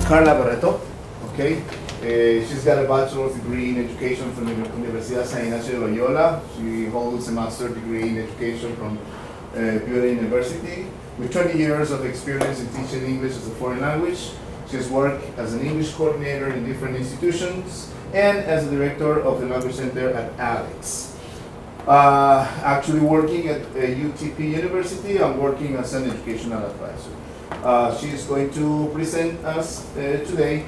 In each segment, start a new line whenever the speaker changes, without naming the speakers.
Carla Barreto. Okay, she's got a bachelor's degree in education from the Universidad SENATI de Loyola. She holds a master's degree in education from Buda University. With 20 years of experience in teaching English as a foreign language, she has worked as an English coordinator in different institutions and as a director of the Language Center at Alex. Actually working at UTP University, I'm working as an educational advisor. She is going to present us today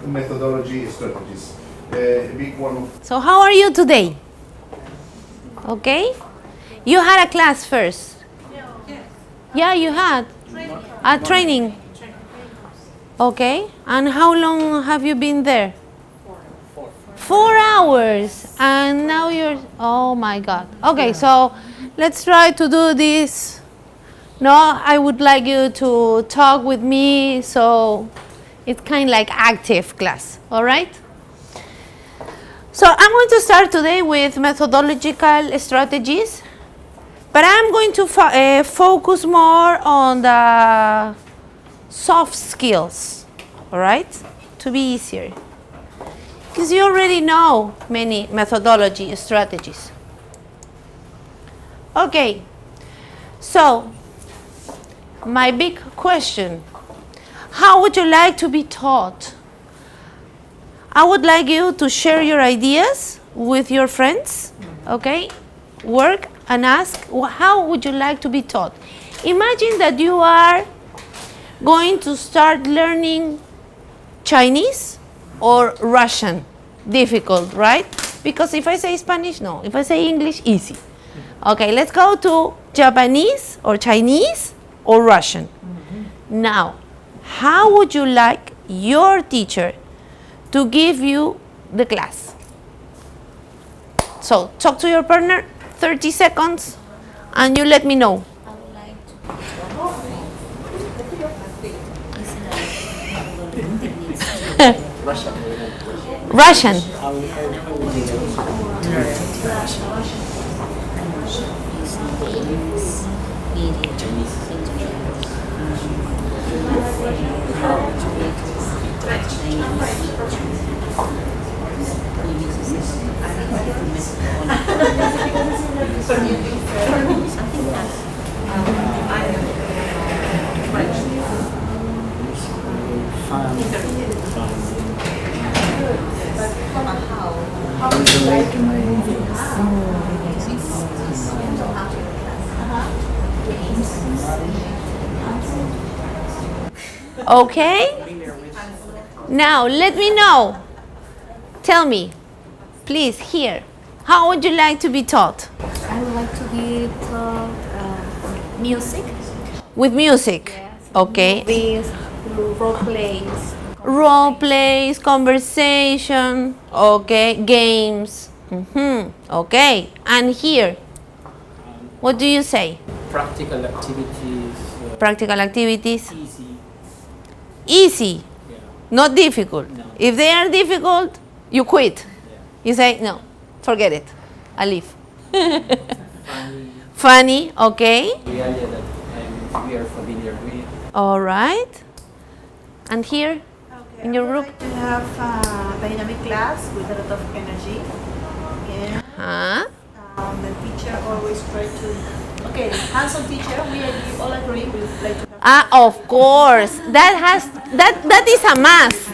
methodology strategies. Big one.
So how are you today? Okay? You had a class first. Yeah, you had a training. Okay. And how long have you been there? 4 hours. And now you're, oh my God. Okay, so let's try to do this. No, I would like you to talk with me, so it's kind of like active class, all right? So I'm going to start today with methodological strategies, but I'm going to focus more on the soft skills, all right? To be easier. Because you already know many methodology strategies. Okay, so my big question, how would you like to be taught? I would like you to share your ideas with your friends, okay? Work and ask, how would you like to be taught? Imagine that you are going to start learning Chinese or Russian. Difficult, right? Because if I say Spanish, no. If I say English, easy. Okay, let's go to Japanese or Chinese or Russian. Now, how would you like your teacher to give you the class? So, talk to your partner, 30 seconds, and you let me know.
I would like to
Russian. Okay? Now, let me know. Tell me, please, here. How would you like to be taught?
I would like to be taught music.
With music?
Yes.
Okay.
Movies, role plays.
Role plays, conversation, okay, games. Okay, and here, what do you say?
Practical activities.
Practical activities?
Easy.
Easy,
Yeah.
not difficult.
No.
If they are difficult, you quit.
Yeah.
You say, no, forget it, I leave.
Funny.
Funny, okay.
Realia that we are familiar with.
All right. And here,
Okay,
in your
I would
group?
like to have a dynamic class with a lot of energy. Yeah.
Huh?
The teacher always try to. Okay, hands-on teacher. We all agree we would like to have.
Ah, of course. That is a must.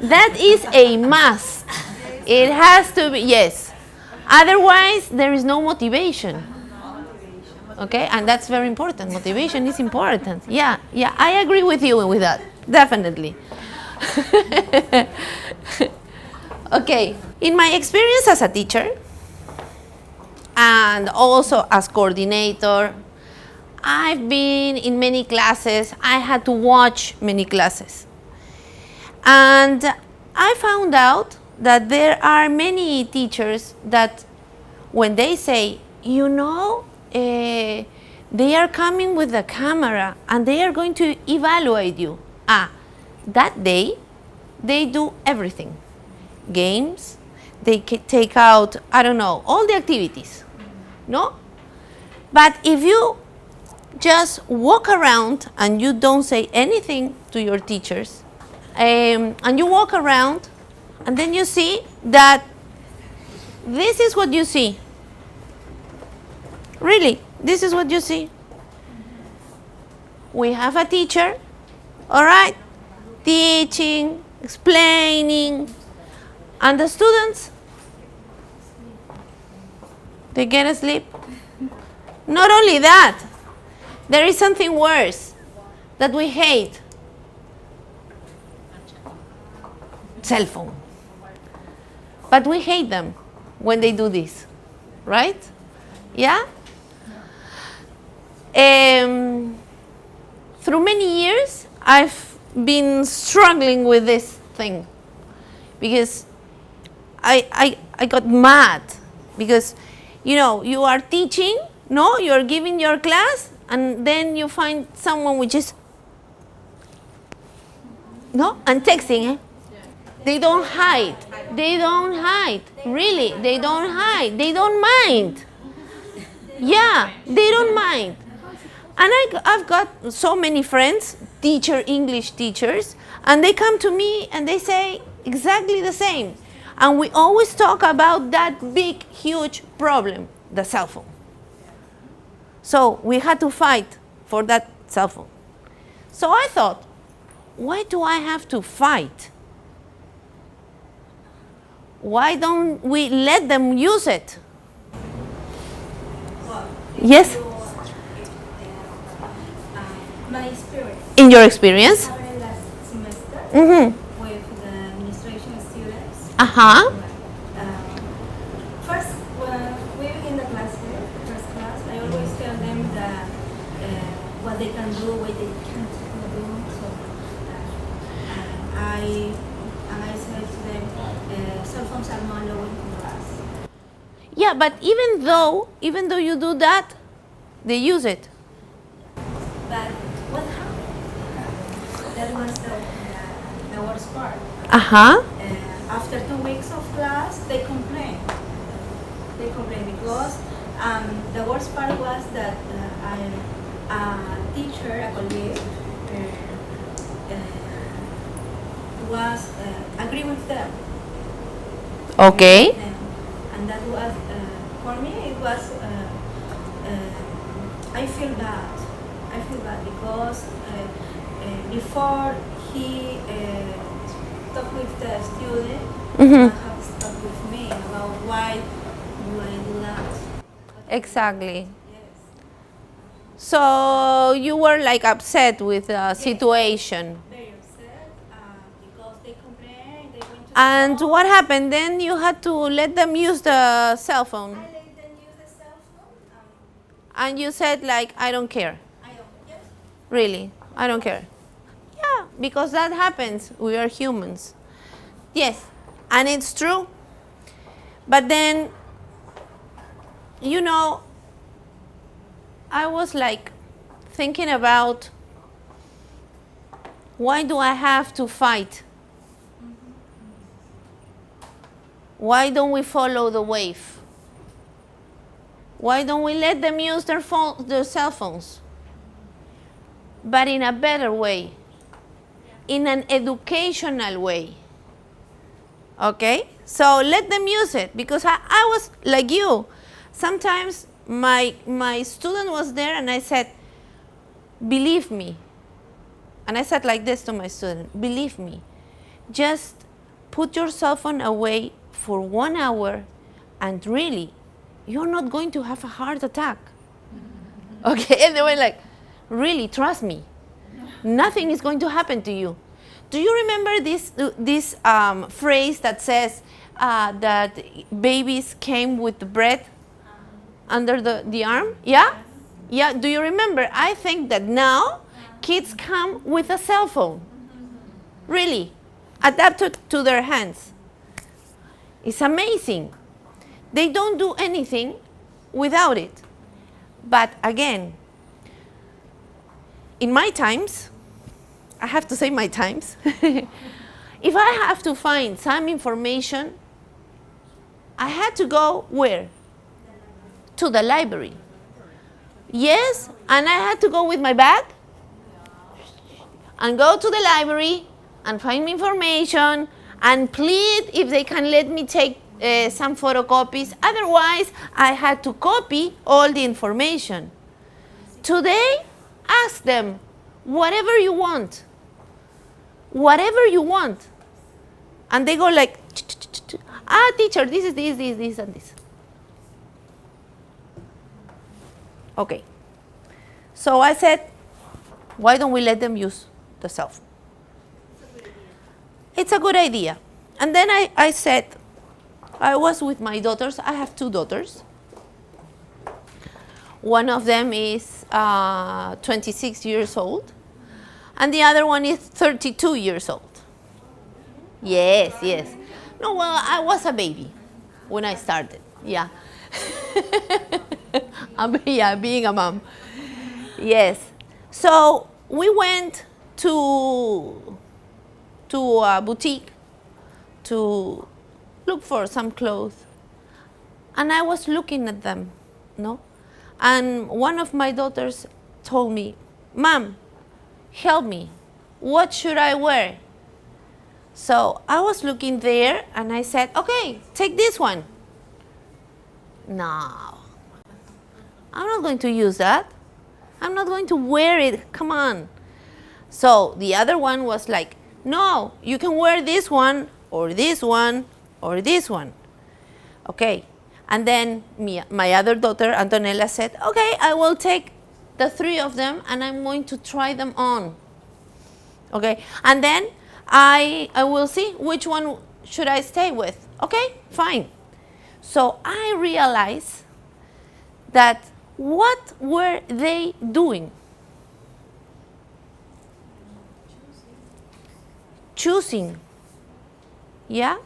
That is a must. It has to be, yes. Otherwise, there is no motivation. Okay, and that's very important. Motivation is important. Yeah, I agree with you with that. Definitely. Okay, in my experience as a teacher and also as coordinator, I've been in many classes. I had to watch many classes. And I found out that there are many teachers that when they say, you know, they are coming with the camera and they are going to evaluate you. That day, they do everything. Games, they take out, I don't know, all the activities, no? But if you just walk around and you don't say anything to your teachers, and you walk around, and then you see that this is what you see. Really, this is what you see. We have a teacher, all right, teaching, explaining, and the students, they get asleep. Not only that, there is something worse that we hate. Cell phone. But we hate them when they do this, right? Yeah? Through many years, I've been struggling with this thing because I got mad because, you know, you are teaching, no, you're giving your class, and then you find someone which is, no, and texting, eh? They don't hide. They don't hide. Really, they don't hide. They don't mind. Yeah, they don't mind. And I've got so many friends, English teachers, and they come to me and they say exactly the same. And we always talk about that big, huge problem, the cell phone. So we had to fight for that cell phone. So I thought, why do I have to fight? Why don't we let them use it? Yes?
My experience.
In your experience?
Happened last semester with the administration students.
Uh-huh.
First, when we begin the first class, I always tell them that what they can do, what they can't do. So I said to them, cell phones are not allowed in class.
Yeah, but even though you do that, they use it.
But what happened? That was the worst part.
Uh-huh.
After 2 weeks of class, they complained. They complained because the worst part was that a teacher, a colleague, was agree with them.
Okay.
And that was, for me, it was, I feel bad. I feel bad because before he talked with the student, have talked with me about why do I do that.
Exactly.
Yes.
So you were like upset with the situation.
Very upset because they complained, they went to
And
the
what happened? Then you had to let them use the cell phone.
I let them use the cell phone.
And you said like, I don't care.
I don't, yes.
Really, I don't care. Yeah, because that happens. We are humans. Yes, and it's true. But then, you know, I was like thinking about why do I have to fight? Why don't we follow the wave? Why don't we let them use their cell phones? But in a better way, in an educational way. Okay? So let them use it, because I was like you. Sometimes my student was there and I said, believe me. And I said like this to my student, believe me, just put your cell phone away for 1 hour and really, you're not going to have a heart attack. Okay? And they were like, really, trust me, nothing is going to happen to you. Do you remember this phrase that says that babies came with the bread under the arm? Yeah? Yeah, do you remember? I think that now kids come with a cell phone. Really, adapted to their hands. It's amazing. They don't do anything without it. But again, in my times, I have to say my times, if I have to find some information, I had to go where? To the library. Yes, and I had to go with my bag and go to the library and find information and plead if they can let me take some photocopies. Otherwise, I had to copy all the information. Today, ask them whatever you want. Whatever you want. And they go like, teacher, this is this, and this. Okay. So I said, why don't we let them use the cell phone? It's a good idea. And then I said, I was with my daughters. I have 2 daughters. One of them is 26 years old, and the other one is 32 years old. Yes, yes. No, well, I was a baby when I started. Yeah. Yeah, being a mom. Yes. So we went to a boutique to look for some clothes, and I was looking at them, no? And one of my daughters told me, Mom, help me. What should I wear? So I was looking there and I said, okay, take this one. No, I'm not going to use that. I'm not going to wear it. Come on. So the other one was like, no, you can wear this one or this one or this one. Okay. And then my other daughter, Antonella, said, okay, I will take the 3 of them and I'm going to try them on. Okay. And then I will see which one should I stay with. Okay, fine. So I realized that what were they doing? Choosing. Yeah?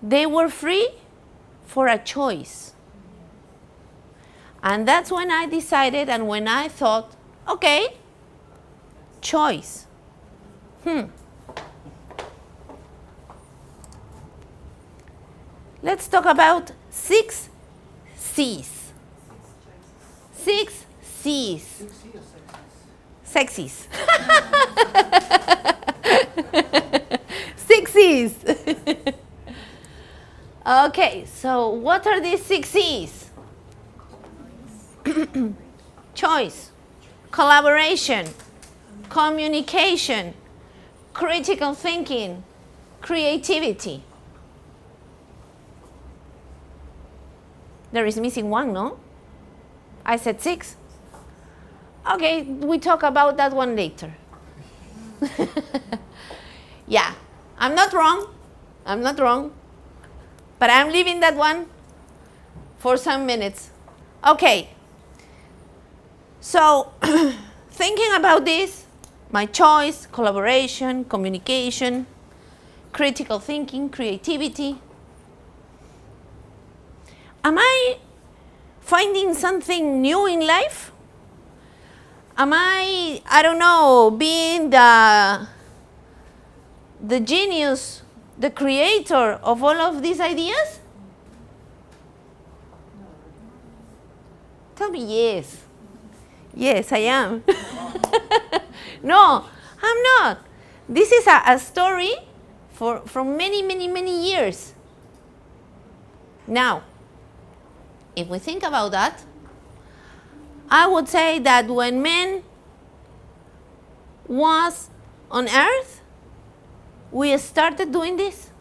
They were free for a choice. And that's when I decided and when I thought, okay, choice. Let's talk about 6 C's. 6 C's. Sexies. 6 C's. Okay, so what are these 6 C's? Choice, collaboration, communication, critical thinking, creativity. There is missing one, no? I said 6. Okay, we talk about that one later. Yeah, I'm not wrong. I'm not wrong. But I'm leaving that one for some minutes. Okay. So, thinking about this, my choice, collaboration, communication, critical thinking, creativity. Am I finding something new in life? Am I don't know, being the genius, the creator of all of these ideas? Tell me yes. Yes, I am. No, I'm not. This is a story from many, many, many years. Now, if we think about that, I would say that when man was on earth, we started doing this.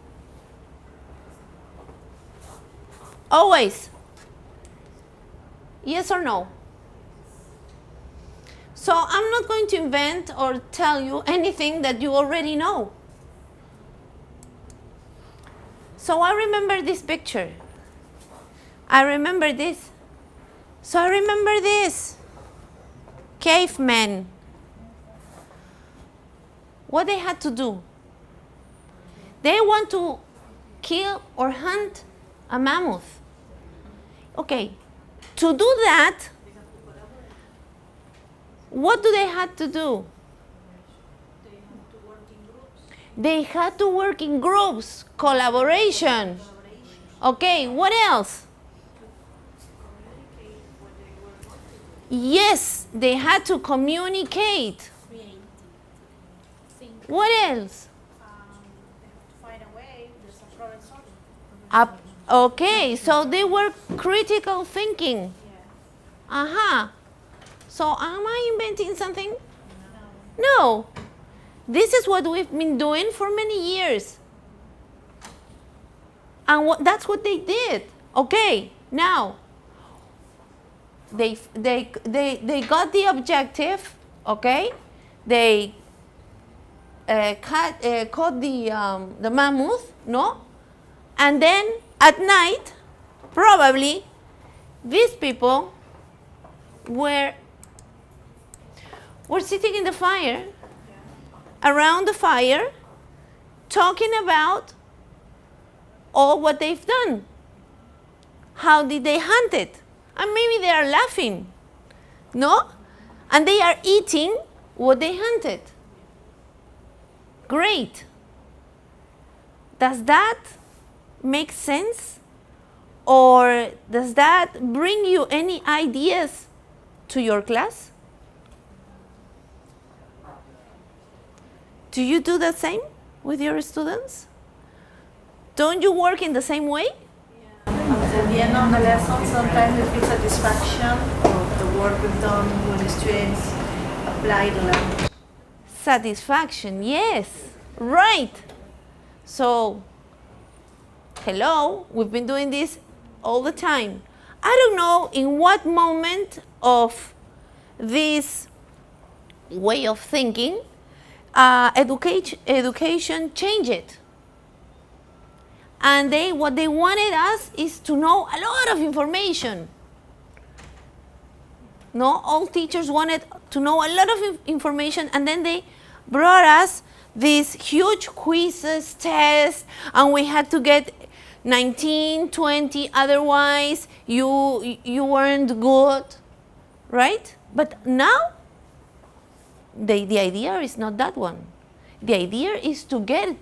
Always. Yes or no? So I'm not going to invent or tell you anything that you already know. So I remember this picture. I remember this. So I remember this. Cavemen. What they had to do? They want to kill or hunt a mammoth. Okay. To do that, what do they have to do? They had to work in groups, collaboration. Okay, what else? Yes, they had to communicate. What else?
They have to find a way. There's a problem solving.
Okay, so they were critical thinking.
Yeah.
Uh-huh. So am I inventing something? No. This is what we've been doing for many years. And that's what they did. Okay, now they got the objective, okay? They caught the mammoth, no? And then at night, probably, these people were sitting in the fire, around the fire, talking about all what they've done. How did they hunt it? And maybe they are laughing, no? And they are eating what they hunted. Great. Does that make sense? Or does that bring you any ideas to your class? Do you do the same with your students? Don't you work in the same way?
At the end of the lesson, sometimes we feel satisfaction of the work we've done when the students apply the language.
Satisfaction, yes, right. So, hello, we've been doing this all the time. I don't know in what moment of this way of thinking education changed. And what they wanted us is to know a lot of information. No, all teachers wanted to know a lot of information, and then they brought us these huge quizzes, tests, and we had to get 19, 20, otherwise you weren't good, right? But now, the idea is not that one. The idea is to get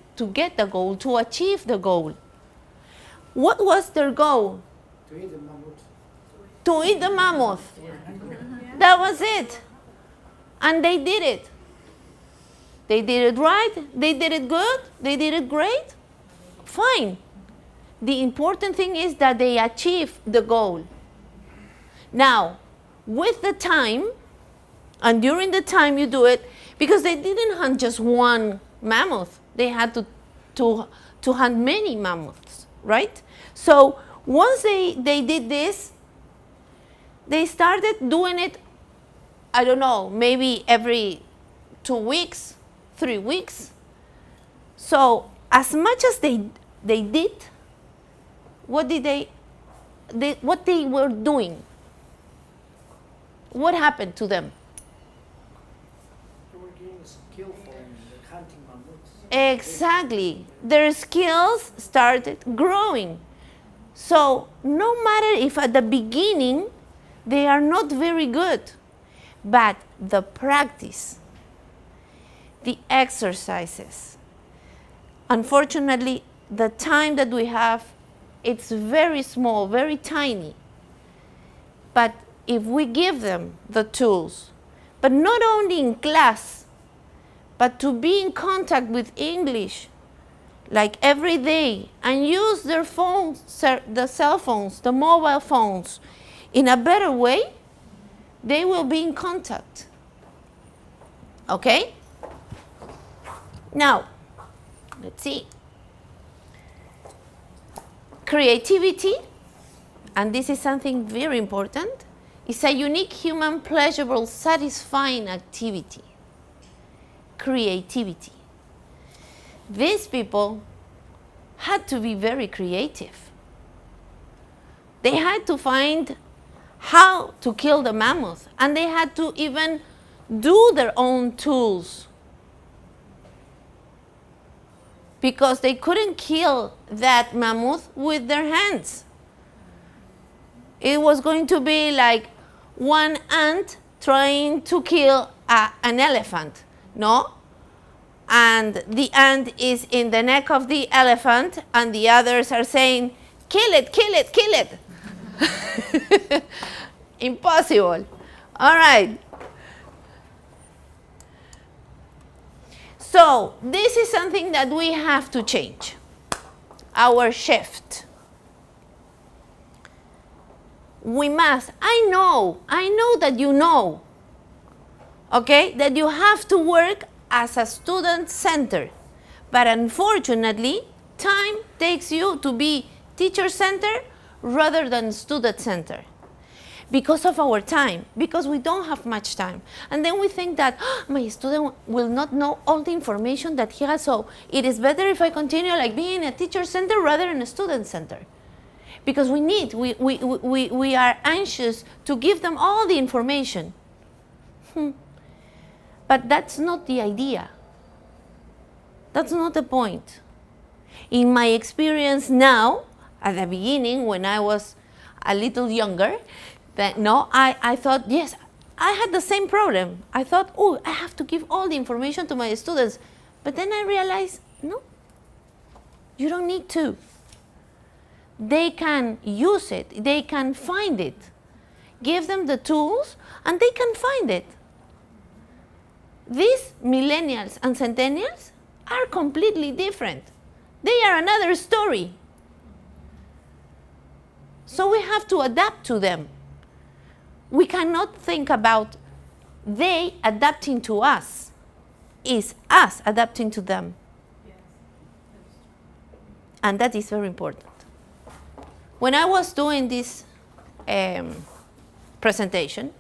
the goal, to achieve the goal. What was their goal?
To eat the mammoth.
To eat the mammoth. That was it. And they did it. They did it right. They did it good. They did it great. Fine. The important thing is that they achieved the goal. Now, with the time, and during the time you do it, because they didn't hunt just one mammoth. They had to hunt many mammoths, right? So once they did this, they started doing it, I don't know, maybe every 2 weeks, 3 weeks. So as much as they did, what they were doing? What happened to them?
They were getting skillful in hunting mammoths.
Exactly. Their skills started growing. So no matter if at the beginning they are not very good, but the practice, the exercises, unfortunately, the time that we have, it's very small, very tiny. But if we give them the tools, but not only in class, but to be in contact with English, like every day, and use their phones, the cell phones, the mobile phones, in a better way, they will be in contact. Okay? Now, let's see. Creativity, and this is something very important, is a unique human, pleasurable, satisfying activity. Creativity. These people had to be very creative. They had to find how to kill the mammoth, and they had to even do their own tools, because they couldn't kill that mammoth with their hands. It was going to be like one ant trying to kill an elephant, no? And the ant is in the neck of the elephant, and the others are saying, kill it, kill it, kill it. Impossible. All right. So this is something that we have to change. Our shift. We must. I know that you know, okay, that you have to work as a student center. But unfortunately, time takes you to be teacher center rather than student center. Because of our time, because we don't have much time. And then we think that my student will not know all the information that he has, so it is better if I continue like being a teacher center rather than a student center. Because we are anxious to give them all the information. But that's not the idea. That's not the point. In my experience now, at the beginning, when I was a little younger, I thought, yes, I had the same problem. I thought, oh, I have to give all the information to my students. But then I realized, no, you don't need to. They can use it. They can find it. Give them the tools, and they can find it. These millennials and centennials are completely different. They are another story. So we have to adapt to them. We cannot think about they adapting to us. It's us adapting to them. And that is very important. When I was doing this presentation,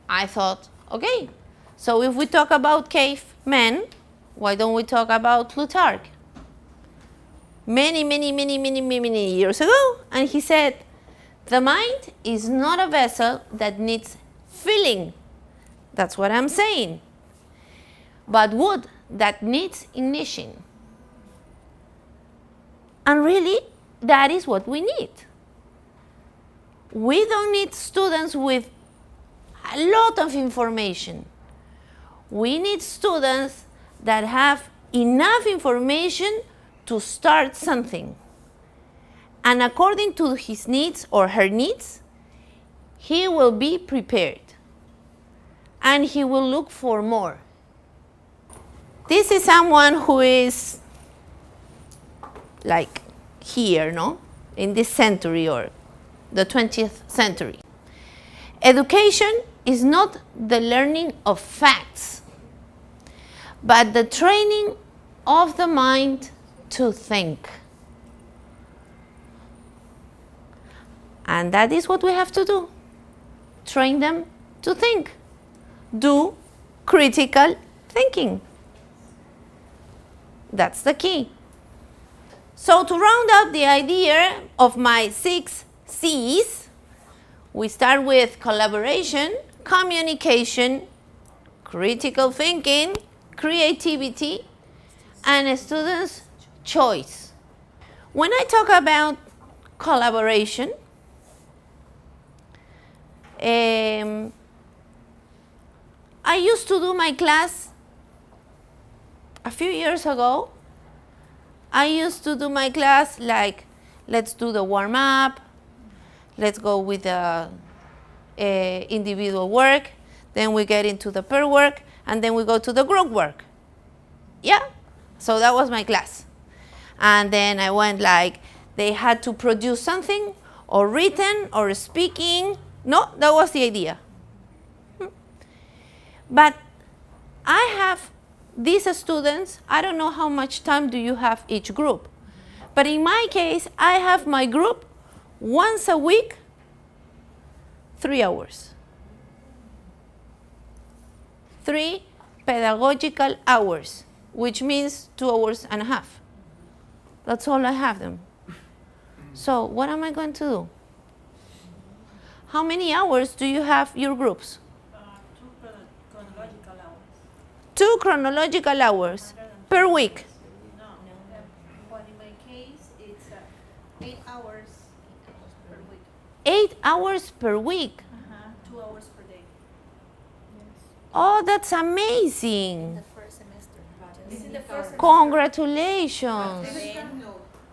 I thought, okay, so if we talk about cavemen, why don't we talk about Plutarch? Many years ago, and he said, the mind is not a vessel that needs filling. That's what I'm saying. But wood that needs ignition. And really, that is what we need. We don't need students with a lot of information. We need students that have enough information to start something. And according to his needs or her needs, he will be prepared. And he will look for more. This is someone who is like here, no? In this century or the 20th century. Education is not the learning of facts, but the training of the mind to think. And that is what we have to do. Train them to think. Do critical thinking. That's the key. So to round up the idea of my 6 C's, we start with collaboration, communication, critical thinking, creativity, and a student's choice. When I talk about collaboration, I used to do my class a few years ago. I used to do my class like, let's do the warm-up, let's go with the individual work, then we get into the pair work, and then we go to the group work. Yeah, so that was my class. And then I went like, they had to produce something, or written, or speaking. No, that was the idea. But I have these students, I don't know how much time do you have each group. But in my case, I have my group once a week, 3 hours. 3 pedagogical hours, which means 2.5 hours. That's all I have them. So what am I going to do? How many hours do you have your groups? 2 chronological hours per week.
No, but in my case, it's 8 hours per week.
8 hours per week.
2 hours per day.
Oh, that's amazing.
The first semester. This is the first semester.
Congratulations.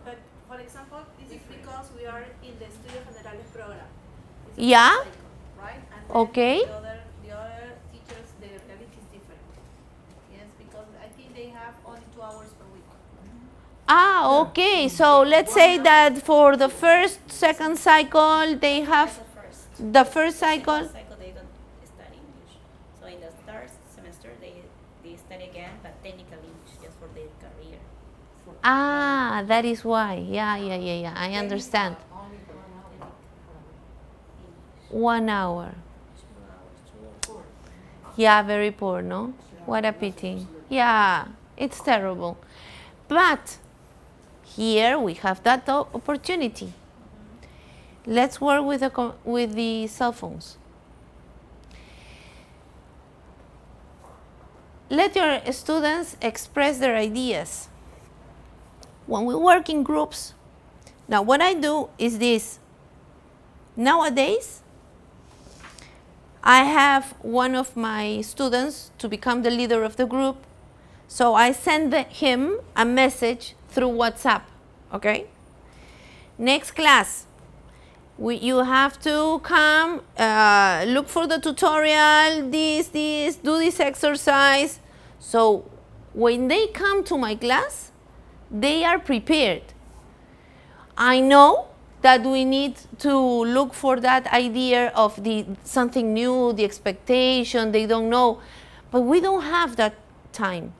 But for example, this is because we are in the Estudios Generales program. It's a
Yeah.
cycle, right? And then
Okay.
the other teachers, their reality is different. Yes, because I think they
Ah, okay. So let's say that for the first, second cycle, they have the first cycle.
Cycle they don't study English. So in the third semester they study again, but technical English just for their career.
Ah, that is why. Yeah. I understand. 1 hour. Yeah, very poor, no? What a pity. Yeah, it's terrible. But here we have that opportunity. Let's work with the cell phones. Let your students express their ideas. When we work in groups, now what I do is this. Nowadays, I have one of my students to become the leader of the group, so I send him a message through WhatsApp, okay? Next class, you have to come, look for the tutorial, this, do this exercise. So when they come to my class, they are prepared. I know that we need to look for that idea of something new, the expectation, they don't know, but we don't have that time.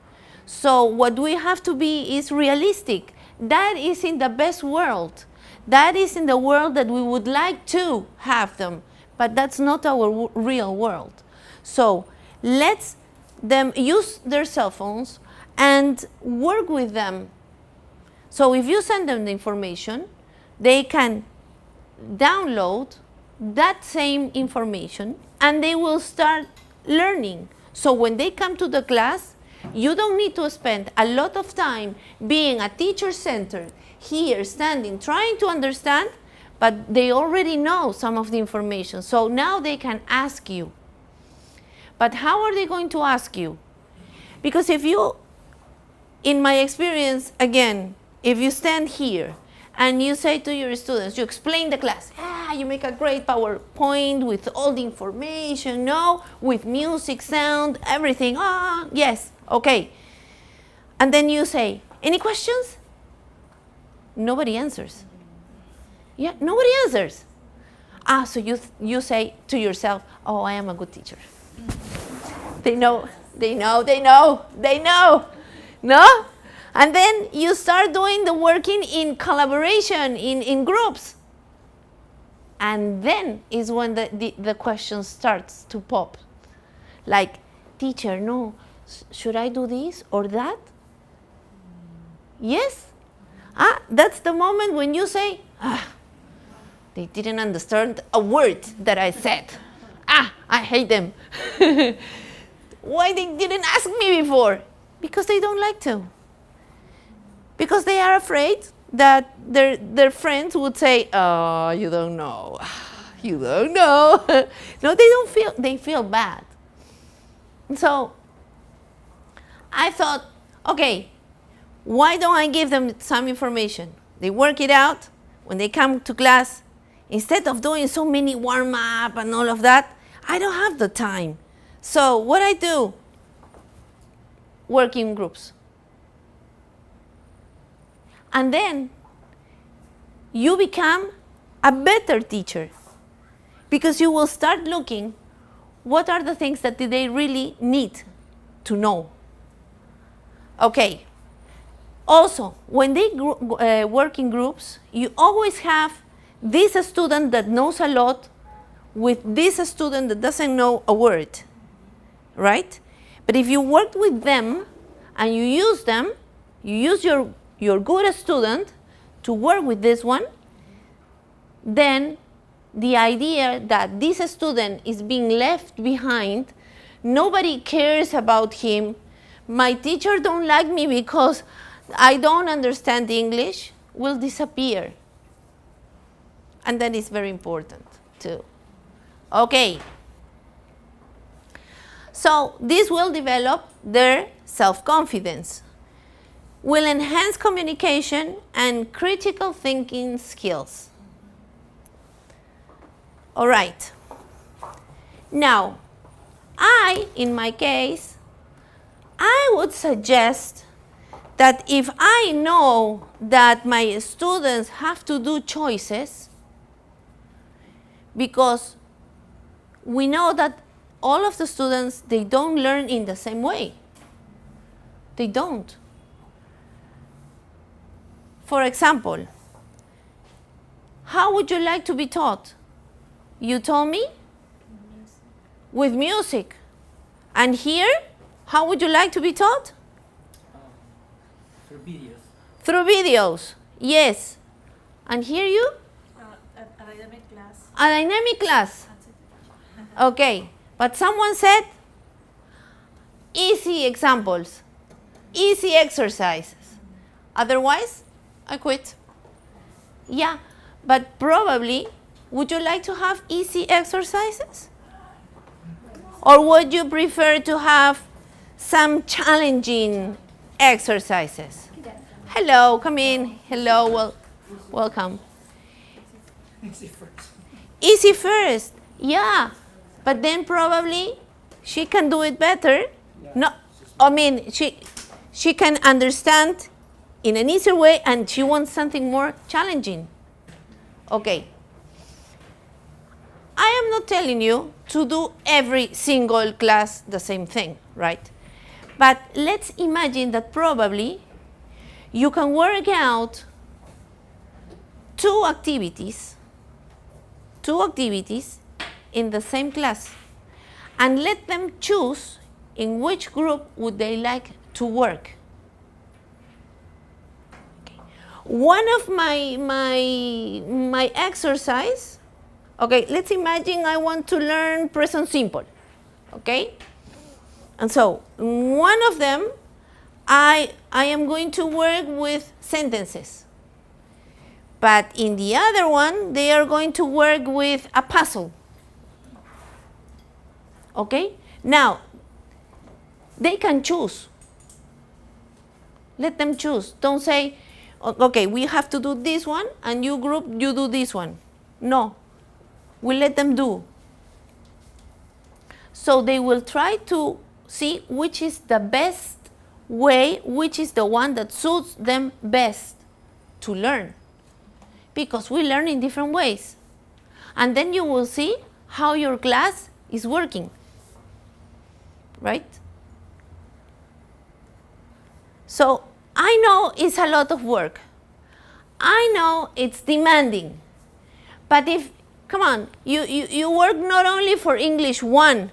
So what we have to be is realistic. That is in the best world. That is in the world that we would like to have them, but that's not our real world. So let's them use their cell phones and work with them. So if you send them the information, they can download that same information and they will start learning. So when they come to the class, you don't need to spend a lot of time being a teacher-centered, here standing, trying to understand, but they already know some of the information. So now they can ask you. But how are they going to ask you? Because if you, in my experience, again, if you stand here and you say to your students, you explain the class, you make a great PowerPoint with all the information, no, with music, sound, everything, yes, okay. And then you say, any questions? Nobody answers. Yeah, nobody answers. So you say to yourself, oh, I am a good teacher. They know, no? And then you start doing the working in collaboration, in groups. And then is when the question starts to pop. Like, teacher, no, should I do this or that? Yes? That's the moment when you say, they didn't understand a word that I said. I hate them. Why they didn't ask me before? Because they don't like to. Because they are afraid that their friends would say, oh, you don't know. You don't know. No, they feel bad. So I thought, okay, why don't I give them some information? They work it out. When they come to class, instead of doing so many warm-up and all of that, I don't have the time. So what I do, work in groups. And then you become a better teacher because you will start looking what are the things that they really need to know. Okay. Also, when they work in groups, you always have this student that knows a lot with this student that doesn't know a word, right? But if you work with them and you use them, you use your good student to work with this one, then the idea that this student is being left behind, nobody cares about him, my teacher don't like me because I don't understand English, will disappear. And that is very important too. Okay. So this will develop their self-confidence, will enhance communication and critical thinking skills. All right. Now, in my case, I would suggest that if I know that my students have to do choices, because we know that all of the students, they don't learn in the same way. They don't. For example, how would you like to be taught? You told me? With music. And here, how would you like to be taught?
Through videos.
Through videos, yes. And here you?
A dynamic class.
A dynamic class. Okay, but someone said easy examples, easy exercises. Otherwise, I quit. Yeah, but probably, would you like to have easy exercises? Or would you prefer to have some challenging exercises? Hello, come in. Hello, welcome.
Easy first.
Easy first, yeah. But then probably she can do it better. No, I mean, she can understand in an easier way, and she wants something more challenging. Okay. I am not telling you to do every single class the same thing, right? But let's imagine that probably you can work out two activities in the same class and let them choose in which group would they like to work. Okay. One of my exercise, okay, let's imagine I want to learn present simple, okay? And so one of them, I am going to work with sentences. But in the other one, they are going to work with a puzzle. Okay? Now, they can choose. Let them choose. Don't say, okay, we have to do this one, and you group, you do this one. No. We let them do. So they will try to see which is the best way, which is the one that suits them best to learn. Because we learn in different ways. And then you will see how your class is working. Right? So I know it's a lot of work. I know it's demanding. But if, come on, you work not only for English 1,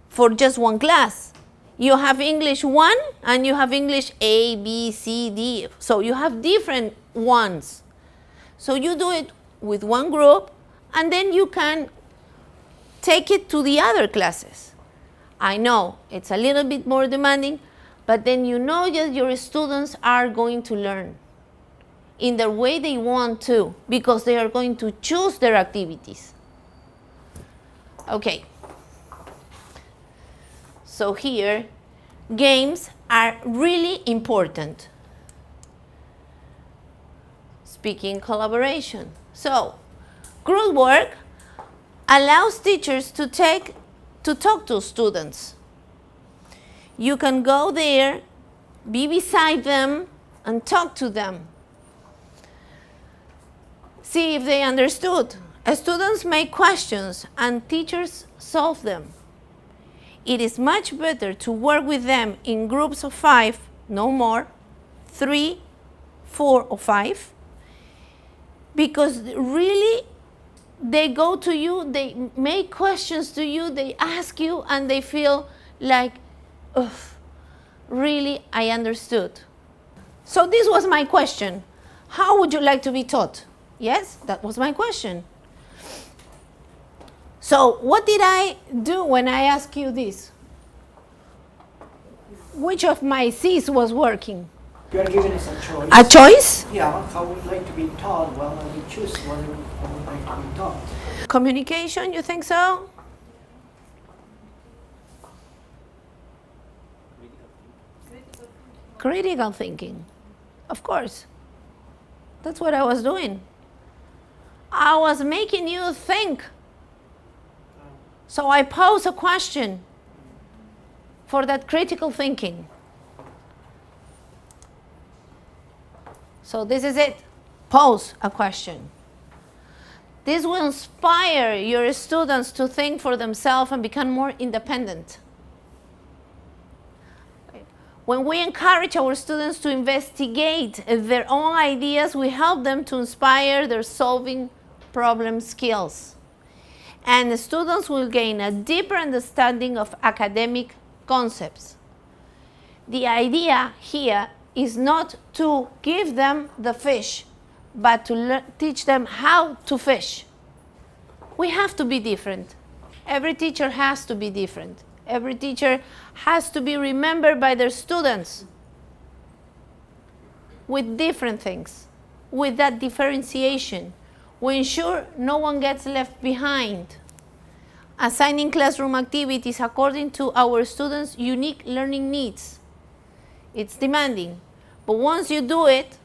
for just one class. You have English 1 and you have English A, B, C, D. So you have different ones. So you do it with one group, and then you can take it to the other classes. I know it's a little bit more demanding, but then you know that your students are going to learn in the way they want to, because they are going to choose their activities. Okay. So here, games are really important. Speaking collaboration. So, group work allows teachers to talk to students. You can go there, be beside them, and talk to them. See if they understood. Students make questions and teachers solve them. It is much better to work with them in groups of 5, no more, 3, 4, or 5, because really they go to you, they make questions to you, they ask you, and they feel like, really, I understood. So this was my question. How would you like to be taught? Yes, that was my question. So what did I do when I asked you this? Which of my C's was working?
You are giving us a choice.
A choice?
Yeah, how would you like to be taught? Well, we choose what we would like to be taught.
Communication, you think so? Critical thinking, of course. That's what I was doing. I was making you think. So I pose a question for that critical thinking. So this is it. Pose a question. This will inspire your students to think for themselves and become more independent. When we encourage our students to investigate their own ideas, we help them to inspire their solving problem skills. And the students will gain a deeper understanding of academic concepts. The idea here is not to give them the fish, but to teach them how to fish. We have to be different. Every teacher has to be different. Every teacher has to be remembered by their students with different things, with that differentiation. We ensure no one gets left behind. Assigning classroom activities according to our students' unique learning needs. It's demanding, but once you do it,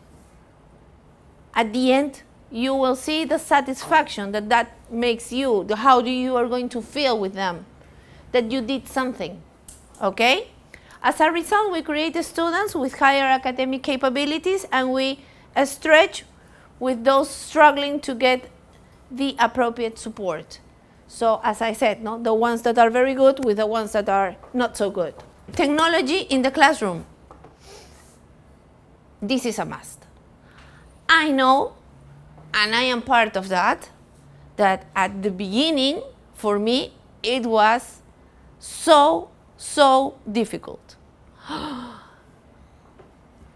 at the end, you will see the satisfaction that makes you, how you are going to feel with them, that you did something, okay? As a result, we create students with higher academic capabilities, and we stretch with those struggling to get the appropriate support. So as I said, no, the ones that are very good with the ones that are not so good. Technology in the classroom. This is a must. I know, and I am part of that at the beginning, for me, it was so difficult.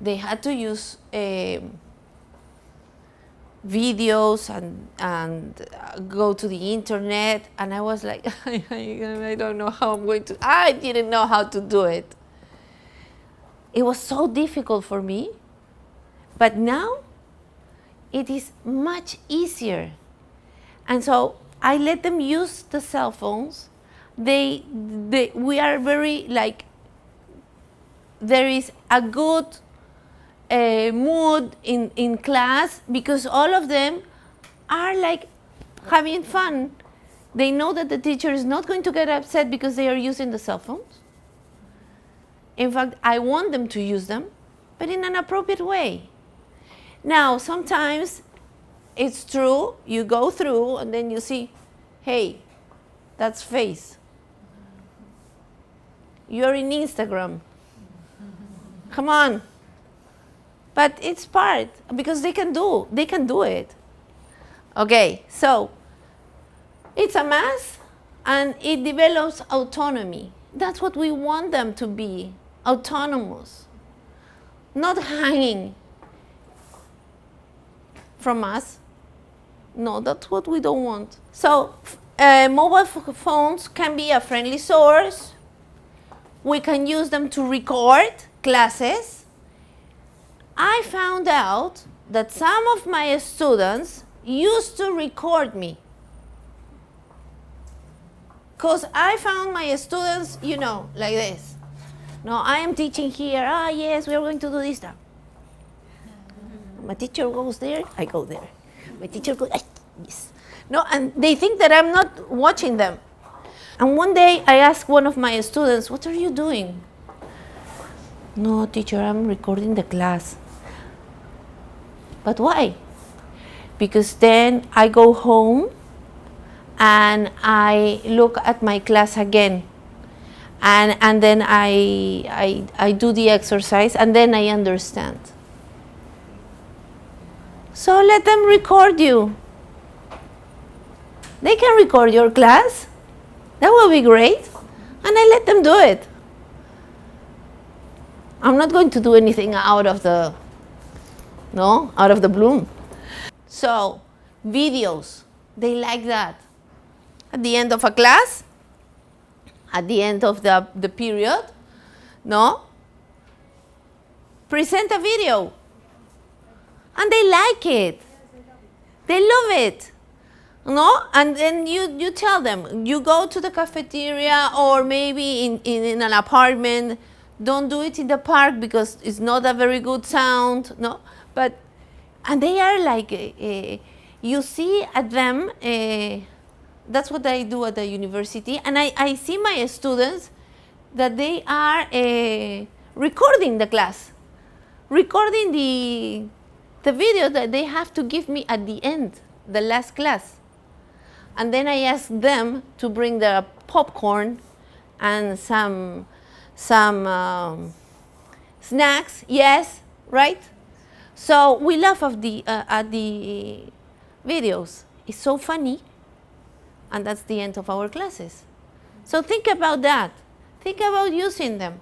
They had to use videos and go to the internet, and I was like, I don't know how I'm going to, I didn't know how to do it. It was so difficult for me, but now it is much easier. And so I let them use the cell phones. We are very, like, there is a good mood in class, because all of them are like having fun. They know that the teacher is not going to get upset because they are using the cell phones. In fact, I want them to use them, but in an appropriate way. Now, sometimes it's true, you go through and then you see, hey, that's face. You're in Instagram. Come on. But it's part, because they can do it. Okay, so it's a mess, and it develops autonomy. That's what we want them to be, autonomous, not hanging from us. No, that's what we don't want. So mobile phones can be a friendly source. We can use them to record classes. I found out that some of my students used to record me, because I found my students, you know, like this. No, I am teaching here. Yes, we are going to do this now. My teacher goes there, I go there. My teacher goes, yes. No, and they think that I'm not watching them. And one day I asked one of my students, what are you doing? No, teacher, I'm recording the class. But why? Because then I go home and I look at my class again. And then I do the exercise, and then I understand. So let them record you. They can record your class. That will be great. And I let them do it. I'm not going to do anything out of the bloom. So, videos, they like that. At the end of a class, at the end of the period, no? Present a video. And they like it. They love it. No? And then you tell them, you go to the cafeteria, or maybe in an apartment. Don't do it in the park because it's not a very good sound. No? And they are like, you see at them, that's what I do at the university, and I see my students that they are recording the class, recording the video that they have to give me at the end, the last class. And then I ask them to bring the popcorn and some snacks. Yes, right? So we laugh at the videos. It's so funny, and that's the end of our classes. So think about that. Think about using them.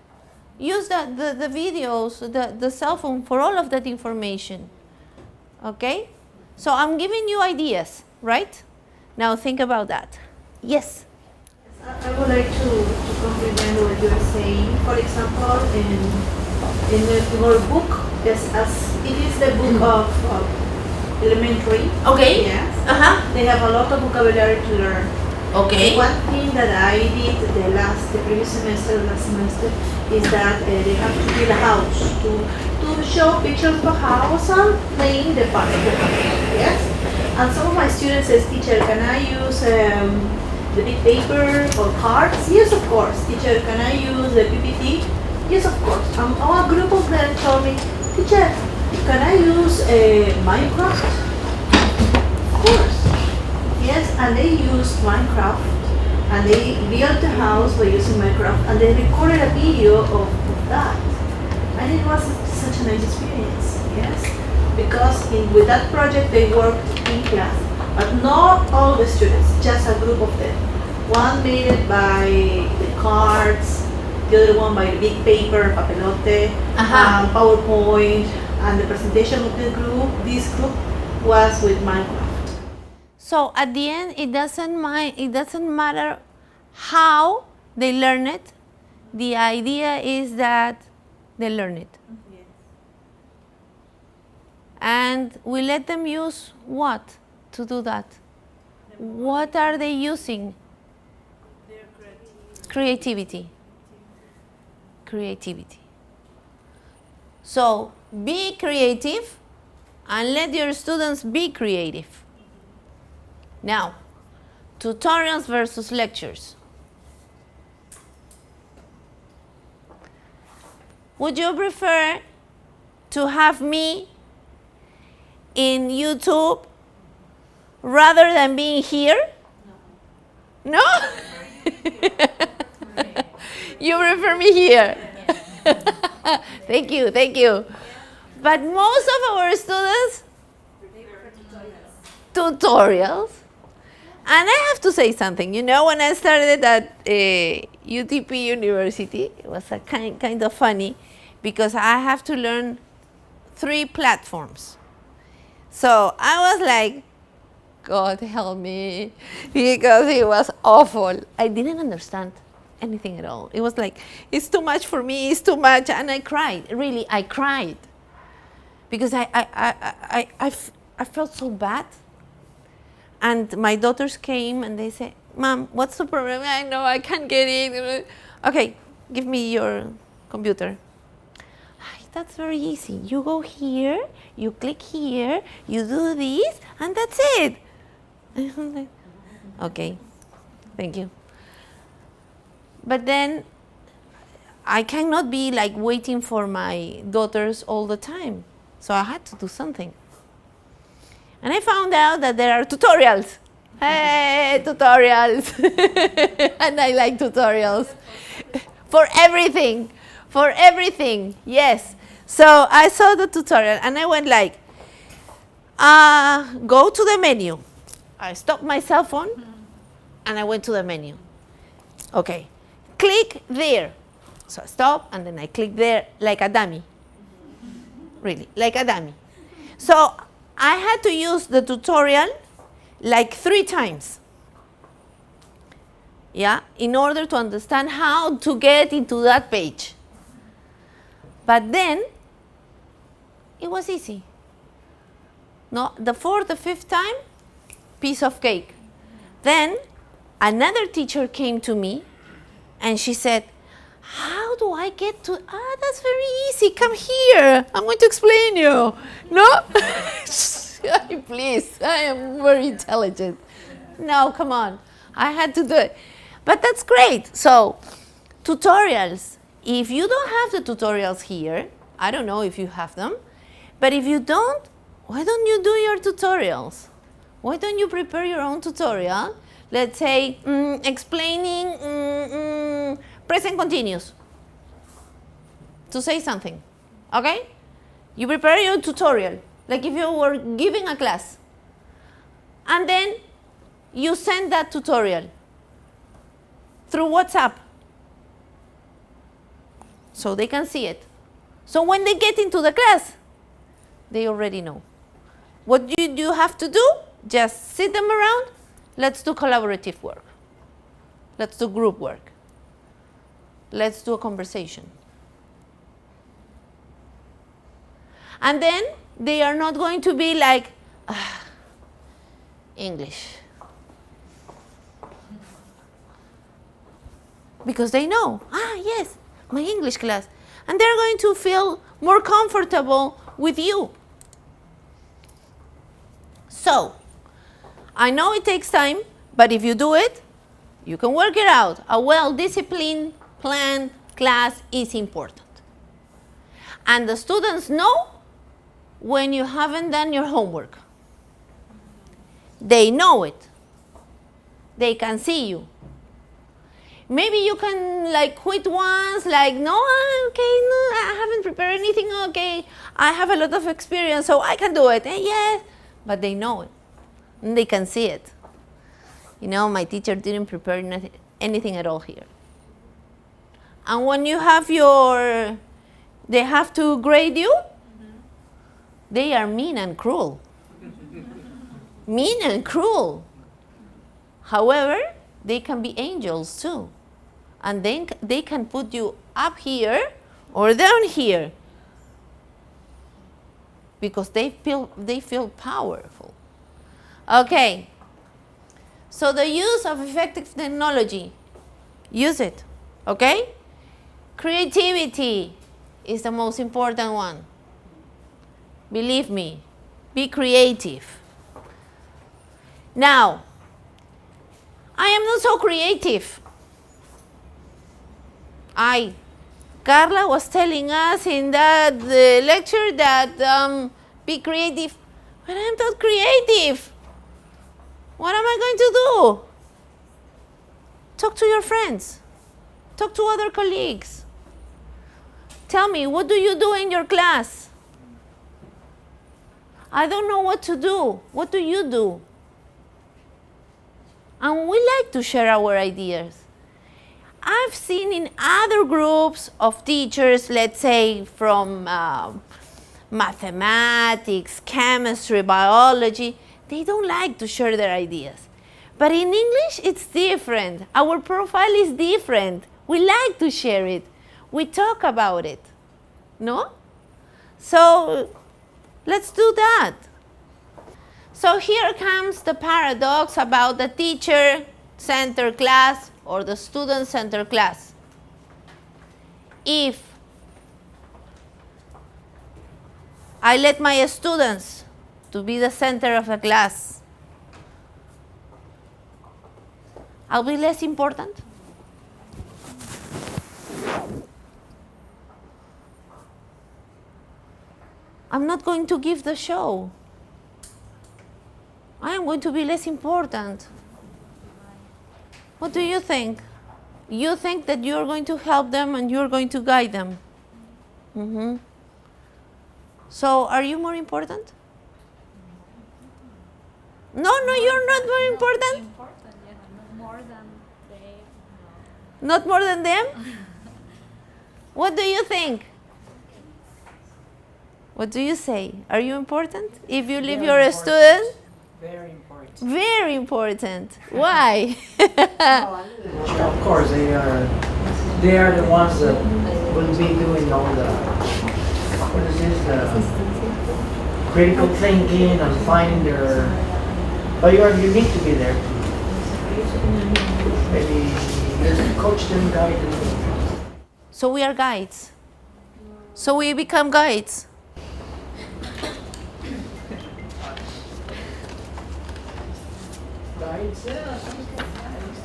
Use the videos, the cell phone for all of that information. Okay? So I'm giving you ideas, right? Now think about that. Yes?
I would like to complement what you are saying. For example, in our book, as it is the book of elementary.
Okay.
Yes.
Uh-huh.
They have a lot of vocabulary to learn.
Okay.
One thing that I did the previous semester, last semester, is that they have to build a house to show pictures of a house and playing the part of the house. Yes. And some of my students says, teacher, can I use the big paper or cards? Yes, of course. Teacher, can I use the PPT? Yes, of course. A group of them told me, teacher, can I use Minecraft? Of course. Yes, and they used Minecraft, and they built the house by using Minecraft, and they recorded a video of that. And it was such a nice experience, yes? Because with that project they worked in class, but not all the students, just a group of them. One made it by the cards, the other one by the big paper, papelote, PowerPoint, and the presentation of the group, this group was with Minecraft.
So at the end, it doesn't matter how they learn it. The idea is that they learn it.
Yes.
And we let them use what to do that? What are they using?
Their
Creativity. Creativity. So be creative and let your students be creative. Now, tutorials versus lectures. Would you prefer to have me in YouTube rather than being here? No? You prefer me here? Thank you, thank you. But most of our students, tutorials. And I have to say something. You know, when I started at UTP University, it was a kind of funny because I have to learn 3 platforms. So I was like, God help me, because it was awful. I didn't understand anything at all. It was like, it's too much for me, it's too much. And I cried, really, I cried. Because I felt so bad. And my daughters came and they said, Mom, what's the problem? I know I can't get in. Okay, give me your computer. That's very easy. You go here, you click here, you do this, and that's it. And I'm like, okay, thank you. But then I cannot be like waiting for my daughters all the time. So I had to do something. And I found out that there are tutorials. Hey, tutorials. And I like tutorials. For everything. For everything. Yes. So I saw the tutorial and I went like, go to the menu. I stopped my cell phone and I went to the menu. Okay. Click there. So I stop and then I click there like a dummy. Really, like a dummy. So I had to use the tutorial like 3 times, yeah, in order to understand how to get into that page. But then it was easy. No, the 4th, the 5th time, piece of cake. Then another teacher came to me and she said, how do I get to, that's very easy, come here, I'm going to explain you. No? Please, I am very intelligent. No, come on, I had to do it. But that's great. So, tutorials. If you don't have the tutorials here, I don't know if you have them, but if you don't, why don't you do your tutorials? Why don't you prepare your own tutorial? Let's say explaining present continuous. To say something, okay? You prepare your tutorial, like if you were giving a class. And then you send that tutorial through WhatsApp so they can see it. So when they get into the class, they already know. What you have to do, just sit them around. Let's do collaborative work. Let's do group work. Let's do a conversation. And then they are not going to be like, English. Because they know, yes, my English class. And they're going to feel more comfortable with you. So, I know it takes time, but if you do it, you can work it out. A well-disciplined, planned class is important. And the students know when you haven't done your homework. They know it. They can see you. Maybe you can like quit once, like, no, I haven't prepared anything, okay, I have a lot of experience, so I can do it. Yes, but they know it. And they can see it. You know, my teacher didn't prepare anything at all here. And when you have they have to grade you, they are mean and cruel. Mean and cruel. However, they can be angels too. And then they can put you up here or down here because they feel powerful. Okay. So the use of effective technology, use it, okay? Creativity is the most important one. Believe me, be creative. Now, I am not so creative. Carla was telling us in that lecture that be creative, but I'm not creative. What am I going to do? Talk to your friends. Talk to other colleagues. Tell me, what do you do in your class? I don't know what to do. What do you do? And we like to share our ideas. I've seen in other groups of teachers, let's say from mathematics, chemistry, biology, they don't like to share their ideas. But in English, it's different. Our profile is different. We like to share it. We talk about it. No? So let's do that. So here comes the paradox about the teacher-centered class or the student-centered class. If I let my students to be the center of the class, I'll be less important. I'm not going to give the show. I am going to be less important. What do you think? You think that you're going to help them and you're going to guide them. Mm-hmm. So are you more important? No, you're not more important.
More than they.
Not more than them? What do you think? What do you say? Are you important? If you leave your student?
Very important.
Very important. Why?
Of course, they are the ones that will be doing all the critical thinking and finding their. But you need to be there. Maybe just coach them, guide them.
So we are guides. So we become guides.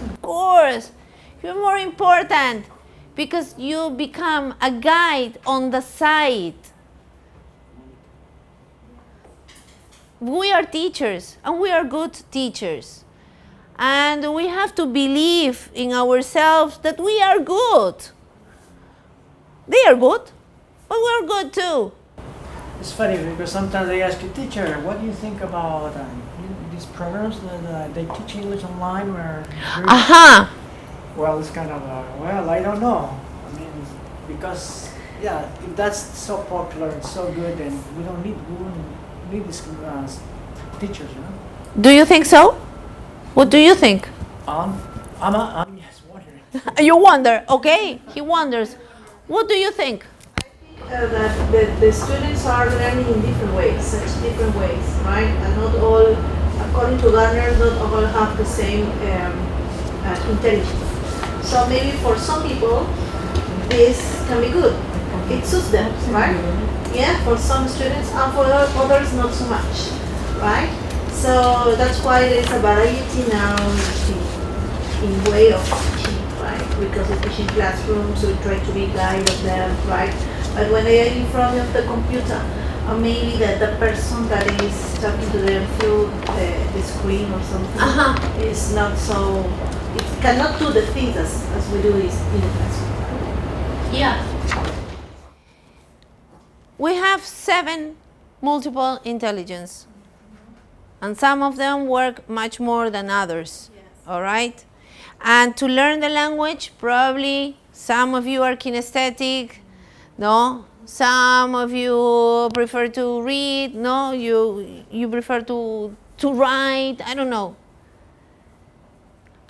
Of course, you're more important because you become a guide on the side. we are teachers, and we are good teachers. And we have to believe in ourselves that we are good. They are good, but we're good too.
It's funny because sometimes they ask you, teacher, what do you think about these programs that they teach English online? Where
Aha!
well, it's kind of well, I don't know. I mean, because yeah, if that's so popular and so good, then we don't need these teachers, you know.
Do you think so? What do you think?
I'm yes wondering.
You wonder, okay? He wonders. What do you think?
That the students are learning in different ways, such different ways, right? And not all, according to Garner, not all have the same intelligence. So maybe for some people, this can be good. It suits them, right? Yeah, for some students, and for others, not so much, right? So that's why there's a variety now in way of teaching, right? Because we teach in classrooms, we try to be guide of them, right? But when they are in front of the computer, or maybe the person that is talking to them through the screen or something is not so, it cannot do the things as we do is in the classroom.
Yeah. We have 7 multiple intelligence. And some of them work much more than others.
Yes.
All right? And to learn the language, probably some of you are kinesthetic, no? Some of you prefer to read, no? You prefer to write, I don't know.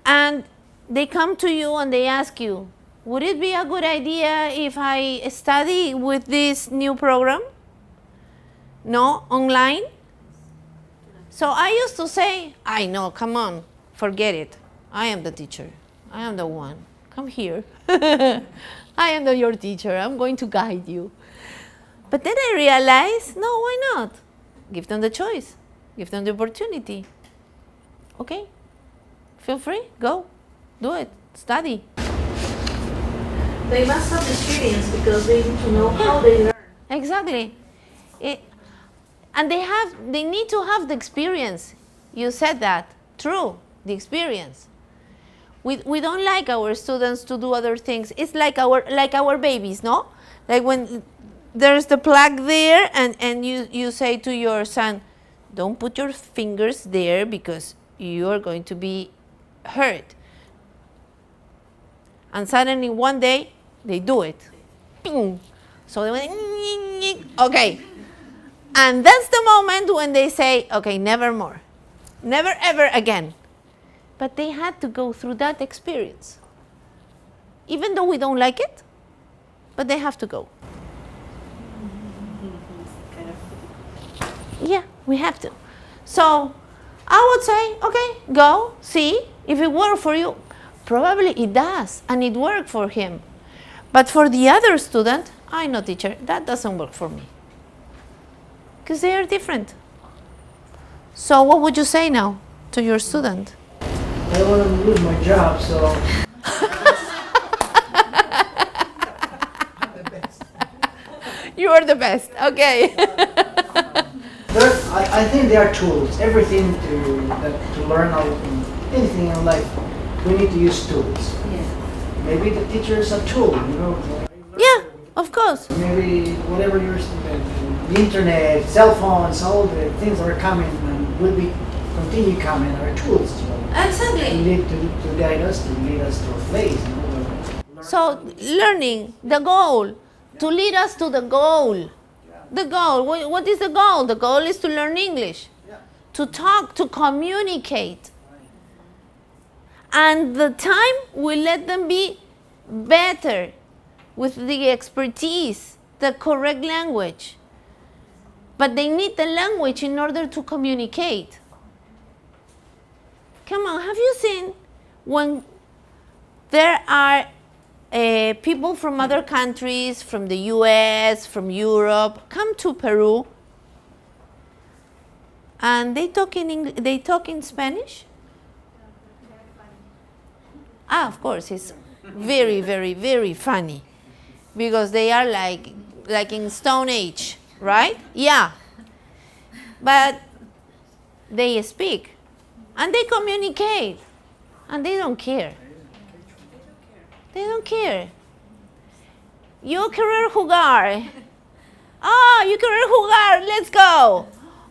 And they come to you and they ask you, would it be a good idea if I study with this new program? No, online? So I used to say, I know, come on, forget it. I am the teacher. I am the one. Come here. I am your teacher. I'm going to guide you. But then I realized, no, why not? Give them the choice. Give them the opportunity. Okay? Feel free. Go. Do it. Study.
They must have experience because they need to know how they learn.
Exactly. And they need to have the experience. You said that. True. The experience. We don't like our students to do other things. It's like our babies, no? Like when there's the plug there and you say to your son, don't put your fingers there because you are going to be hurt. And suddenly one day they do it. Ping. So they went, okay. And that's the moment when they say, okay, never more. Never ever again. But they had to go through that experience. Even though we don't like it, but they have to go. Yeah, we have to. So I would say, okay, go, see. If it worked for you, probably it does, and it worked for him. But for the other student, I know, teacher, that doesn't work for me. Because they are different. So what would you say now to your student?
I don't want to lose my job, so
You are the best. Okay.
I think they are tools. Everything to learn anything in life, we need to use tools.
Yeah.
Maybe the teacher is a tool, you know.
Yeah, of course.
Maybe whatever the internet, cell phones, all the things that are coming and will be continue coming are tools as well.
Exactly.
To guide us, to lead us to a place. You know,
So learning, the goal, to lead us to the goal. The goal, what is the goal? The goal is to learn English, to talk, to communicate. And the time will let them be better with the expertise, the correct language. But they need the language in order to communicate. Come on, have you seen when there are people from other countries, from the US, from Europe, come to Peru and they talk in Spanish? Ah, of course, it's very, very, very funny because they are like in Stone Age, right? Yeah. But they speak, and they communicate, and they don't care. They don't care. Yo querer jugar. Oh, you querer jugar, let's go.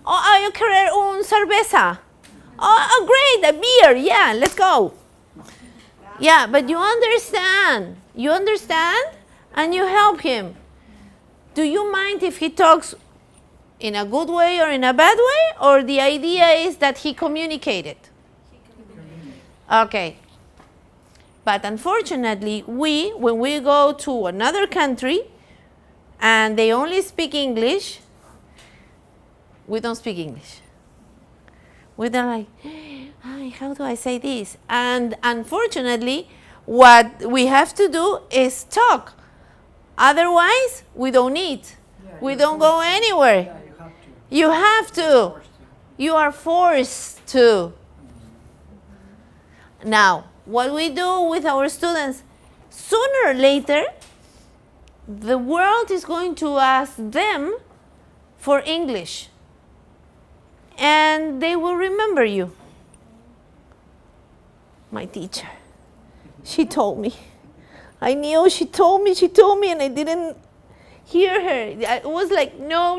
Oh, you querer un cerveza. Oh, great, a beer, yeah, let's go. Yeah, but you understand, and you help him. Do you mind if he talks in a good way or in a bad way, or the idea is that he communicated? Okay. But unfortunately, when we go to another country and they only speak English, we don't speak English. We're like, "Ay, how do I say this?" And unfortunately, what we have to do is talk. Otherwise, we don't eat. We don't go anywhere. You have to. You are forced to. Now, what we do with our students, sooner or later, the world is going to ask them for English. And they will remember you. My teacher, she told me. I knew she told me, and I didn't hear her. It was like, no.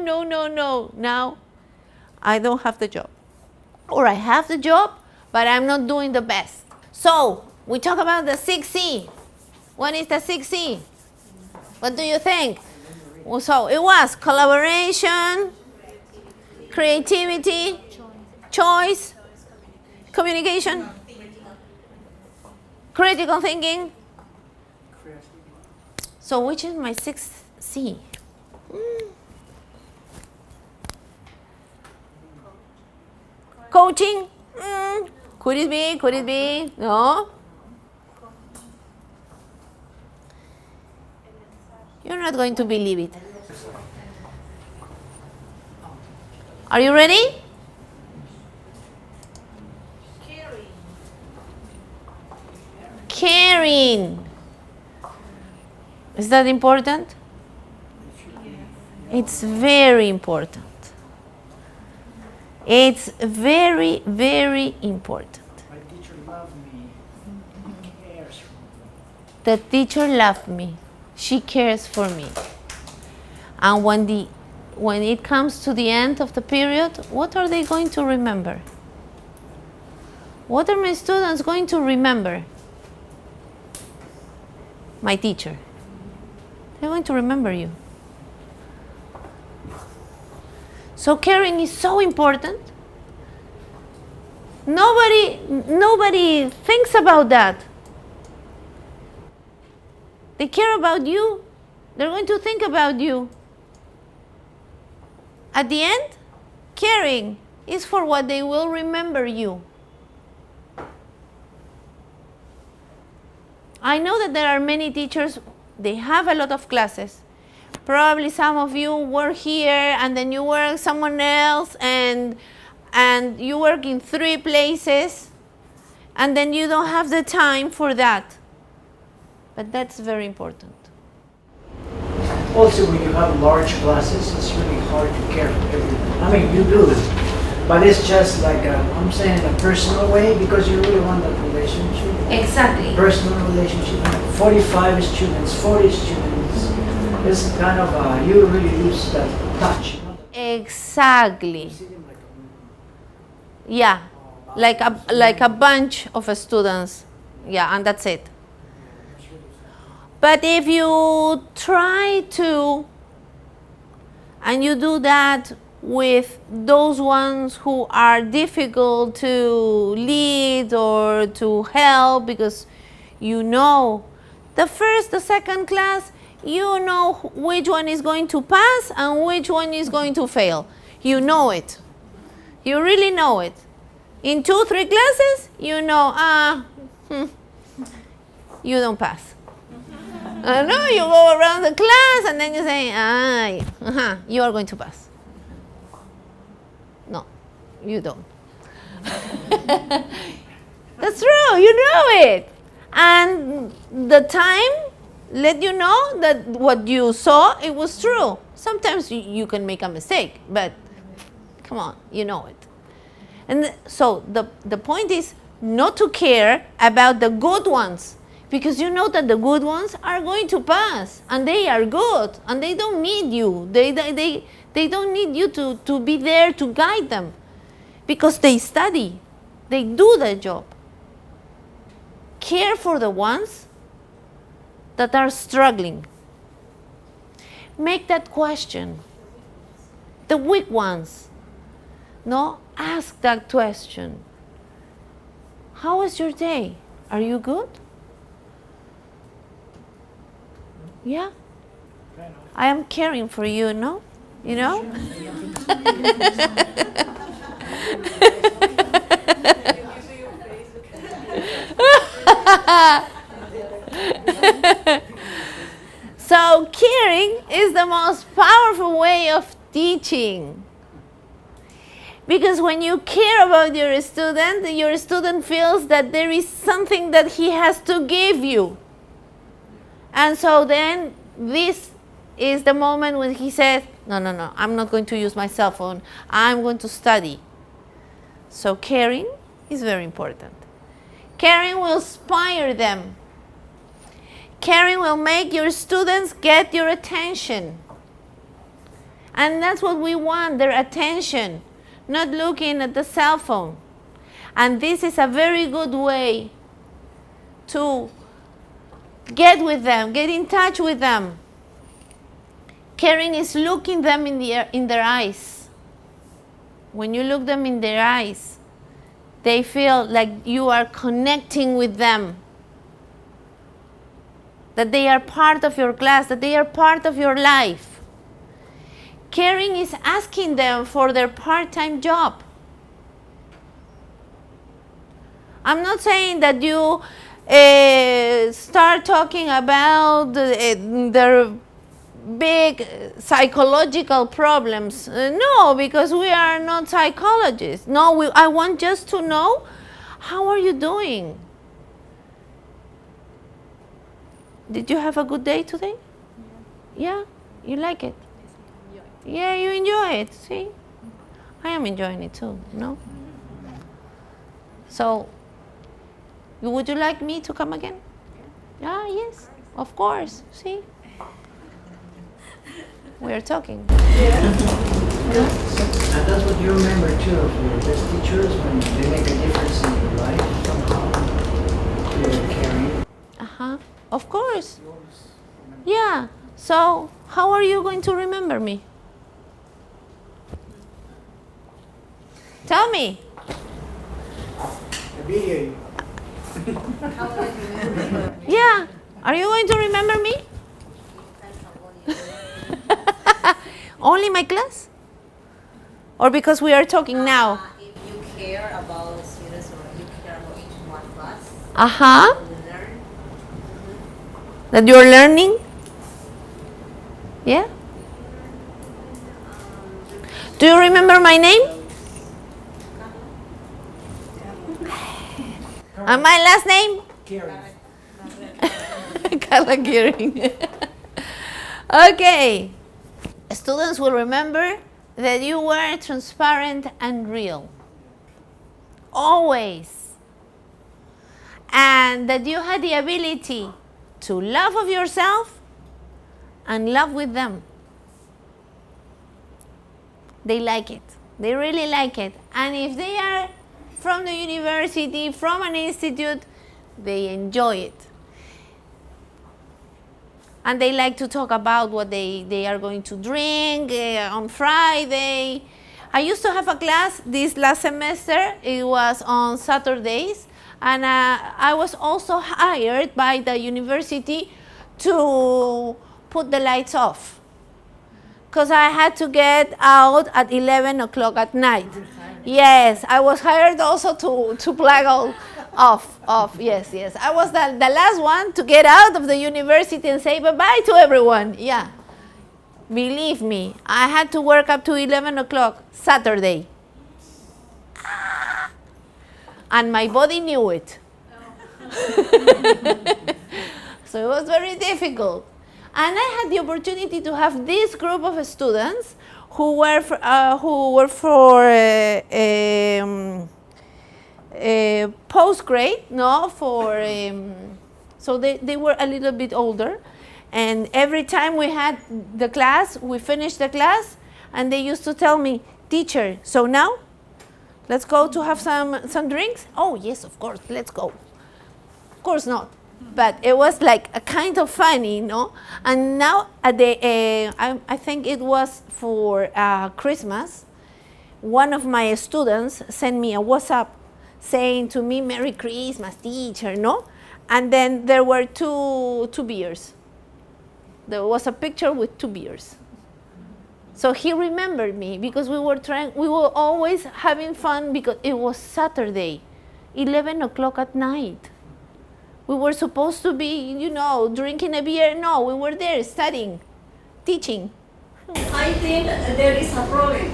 Now, I don't have the job. Or I have the job, but I'm not doing the best. So, we talk about the 6C. What is the 6C? What do you think? So, it was collaboration, creativity, choice, communication, critical thinking. So which is my 6C? Coaching? Could it be? Could it be? No? You're not going to believe it. Are you ready? Caring. Is that important? It's very important. It's very, very important.
My teacher loved me. He cares for me.
The teacher loved me. She cares for me. And when it comes to the end of the period, what are they going to remember? What are my students going to remember? My teacher. They're going to remember you. So caring is so important. Nobody thinks about that. They care about you. They're going to think about you. At the end, caring is for what they will remember you. I know that there are many teachers, they have a lot of classes. Probably some of you work here and then you work someone else and you work in 3 places and then you don't have the time for that. But that's very important.
Also, when you have large classes, it's really hard to care for everyone. I mean, you do it, but it's just like I'm saying in a personal way because you really want that relationship.
Exactly.
Personal relationship. 45 students, 40 students. It's kind of you really lose that touch.
Exactly. Yeah, like a bunch of students. Yeah, and that's it. But if you try to, and you do that with those ones who are difficult to lead or to help, because you know the first, the second class, you know which one is going to pass and which one is going to fail. You know it. You really know it. In 2, 3 classes, you know, you don't pass. No, you go around the class and then you say, you are going to pass. No, you don't. That's true, you know it. And the time let you know that what you saw, it was true. Sometimes you can make a mistake, but come on, you know it. And so the point is not to care about the good ones, because you know that the good ones are going to pass, and they are good, and they don't need you. They don't need you to be there to guide them, because they study, they do the job. Care for the ones that are struggling. Make that question. The weak ones. No, ask that question. How was your day? Are you good? Yeah? I am caring for you, no? You know? So caring is the most powerful way of teaching. Because when you care about your student feels that there is something that he has to give you. And so then this is the moment when he says, no, I'm not going to use my cell phone. I'm going to study. So caring is very important. Caring will inspire them. Caring will make your students get your attention. And that's what we want, their attention, not looking at the cell phone. And this is a very good way to get with them, get in touch with them. Caring is looking them in their eyes. When you look them in their eyes, they feel like you are connecting with them, that they are part of your class, that they are part of your life. Caring is asking them for their part-time job. I'm not saying that you start talking about their big psychological problems. No, because we are not psychologists. No, I want just to know, how are you doing? Did you have a good day today? Yeah? You like it? Yeah, you enjoy it. See? I am enjoying it too, no? So, would you like me to come again? Yeah, yes, of course. See? We are talking.
Yeah. And that's what you remember too of your best teachers, when they make a difference in your life somehow. You're caring.
Of course. Yeah. So, how are you going to remember me? Tell me.
The video.
Yeah. Are you going to remember me? Only my class? Or because we are talking now?
If you care about students or you care about each one class, you learn.
That you're learning? Yeah? Do you remember my name? And my last name?
Caring.
Carla Gearing. Okay. Students will remember that you were transparent and real. Always. And that you had the ability to love of yourself and love with them. They like it. They really like it. And if they are from the university, from an institute, they enjoy it. And they like to talk about what they are going to drink on Friday. I used to have a class this last semester. It was on Saturdays. And I was also hired by the university to put the lights off, because I had to get out at 11 o'clock at night. Yes, I was hired also to plug all off. Yes. I was the last one to get out of the university and say bye-bye to everyone. Yeah. Believe me, I had to work up to 11 o'clock Saturday. And my body knew it. So it was very difficult. And I had the opportunity to have this group of students who were for post grade, no, so they were a little bit older, and every time we had the class, we finished the class, and they used to tell me, teacher, so now let's go to have some drinks. Oh yes, of course, let's go. Of course not, but it was like a kind of funny, no? And now at the I think it was for Christmas, one of my students sent me a WhatsApp saying to me, Merry Christmas, teacher, no? And then there were two beers. There was a picture with 2 beers. So he remembered me because we were always having fun because it was Saturday, 11 o'clock at night. We were supposed to be, drinking a beer. No, we were there studying, teaching.
I think there is a problem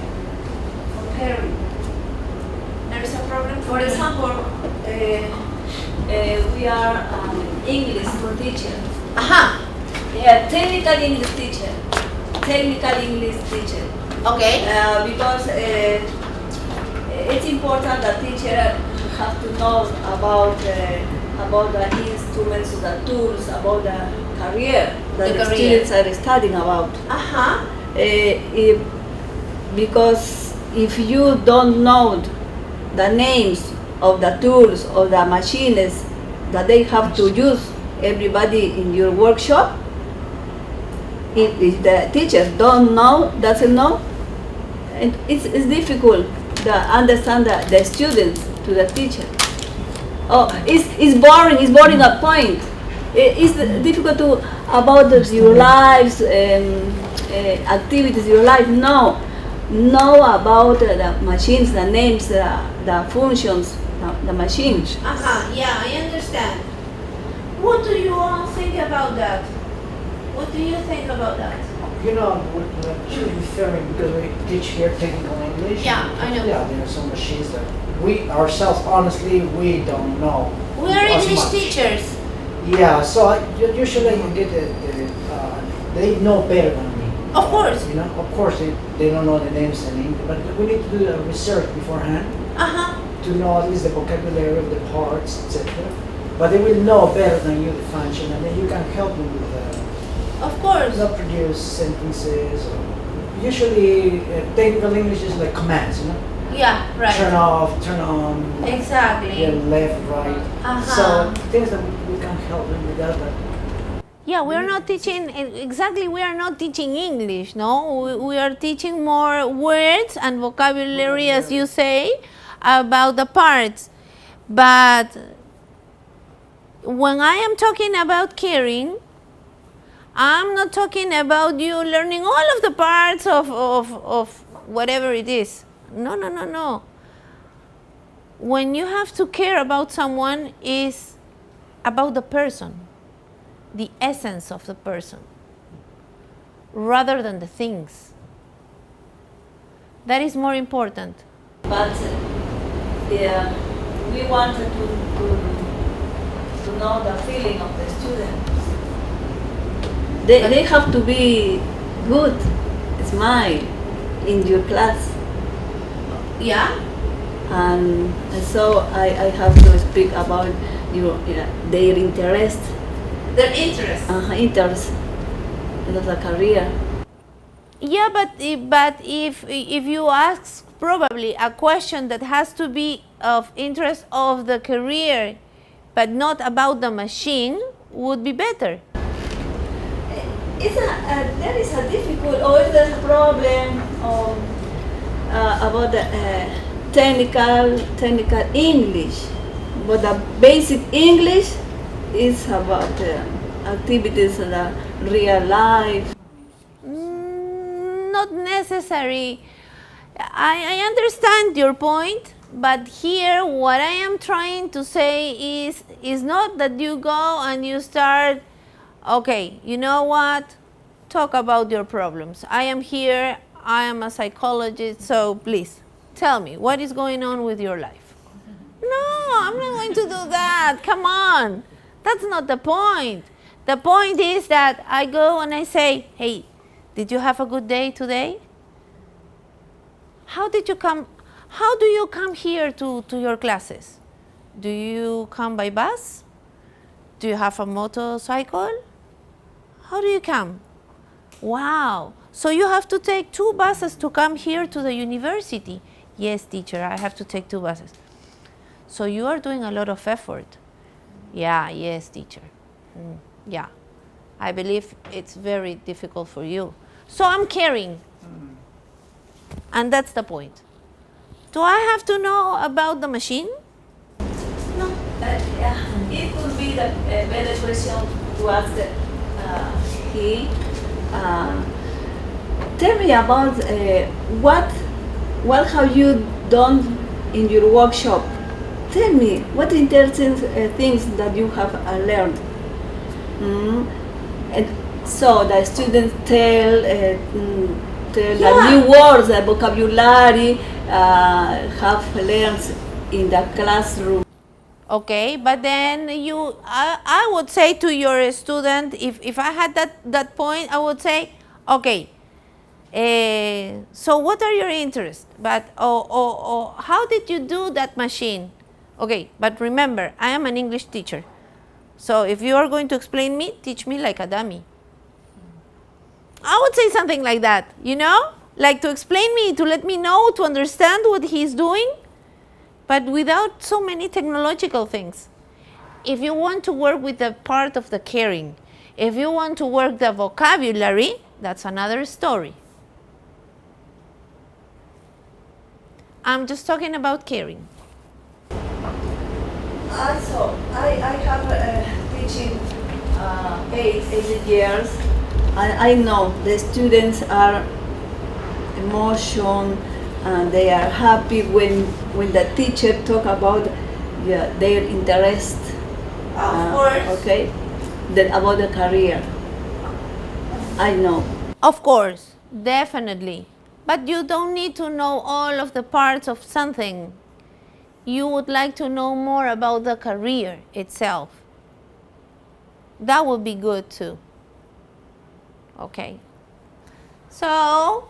comparing. There is a problem. For example, we are English for teacher.
Aha.
Yeah, technical English teacher.
Okay.
Because it's important that teacher have to know about the instruments, the tools, about the career that the students are studying about.
Uh-huh.
Because if you don't know the names of the tools or the machines that they have to use, everybody in your workshop, if the teacher doesn't know, and it's difficult to understand the students to the teacher. Oh, it's boring at point. It's difficult to about your lives, activities, your life. Know about the machines, the names, the functions, the machines.
Yeah, I understand. What do you all think about that? What do you think about that?
What she's referring, because we teach here technical English.
Yeah, I know.
Yeah, there are some machines that we ourselves, honestly, we don't know.
We are
as
English
much.
teachers.
Yeah, so usually you get they know better than me.
Of course.
Of course they don't know the names in English, but we need to do the research beforehand to know at least the vocabulary of the parts, etc. But they will know better than you the function, and then you can help them with
Of course.
not produce sentences. Usually, technical English is like commands,
Yeah, right.
Turn off, turn on.
Exactly.
Yeah, left, right. So things that we can help them with that. But
Yeah, we are not teaching, exactly, we are not teaching English, no? We are teaching more words and vocabulary, as you say, about the parts. But when I am talking about caring, I'm not talking about you learning all of the parts of whatever it is. No. When you have to care about someone, is about the person, the essence of the person, rather than the things. That is more important.
But we wanted to know the feeling of the students. They have to be good, smile in your class.
Yeah?
And so I have to speak about their interest.
Their interest.
Interest in the career.
Yeah, but if you ask probably a question that has to be of interest of the career, but not about the machine, would be better.
There is a difficult, or there's a problem about the technical English, but the basic English is about activities in the real life.
Not necessary. I understand your point, but here what I am trying to say is not that you go and you start, okay, you know what? Talk about your problems. I am here, I am a psychologist, so please tell me what is going on with your life. No, I'm not going to do that. Come on. That's not the point. The point is that I go and I say, hey, did you have a good day today? how did you come? How do you come here to your classes? Do you come by bus? Do you have a motorcycle? How do you come? Wow. So you have to take 2 buses to come here to the university. Yes, teacher, I have to take 2 buses. So you are doing a lot of effort. Yeah, yes, teacher. Yeah. I believe it's very difficult for you. So I'm caring. And that's the point. Do I have to know about the machine?
No, it could be the better question to ask he. Tell me about what have you done in your workshop? Tell me what interesting things that you have learned. And so the students tell the new words, the vocabulary have learned in the classroom.
Okay, but then I would say to your student, if I had that point, I would say, okay, so what are your interests? But how did you do that machine? Okay, but remember, I am an English teacher. So if you are going to explain me, teach me like a dummy. I would say something like that, you know? Like to explain me, to let me know, to understand what he's doing, but without so many technological things. If you want to work with the part of the caring, if you want to work the vocabulary, that's another story. I'm just talking about caring.
Also, I have teaching 8 years. I know the students are emotion and they are happy when the teacher talk about their interest.
Of course.
Okay, then about the career. I know.
Of course, definitely. But you don't need to know all of the parts of something. You would like to know more about the career itself. That would be good too. Okay. So,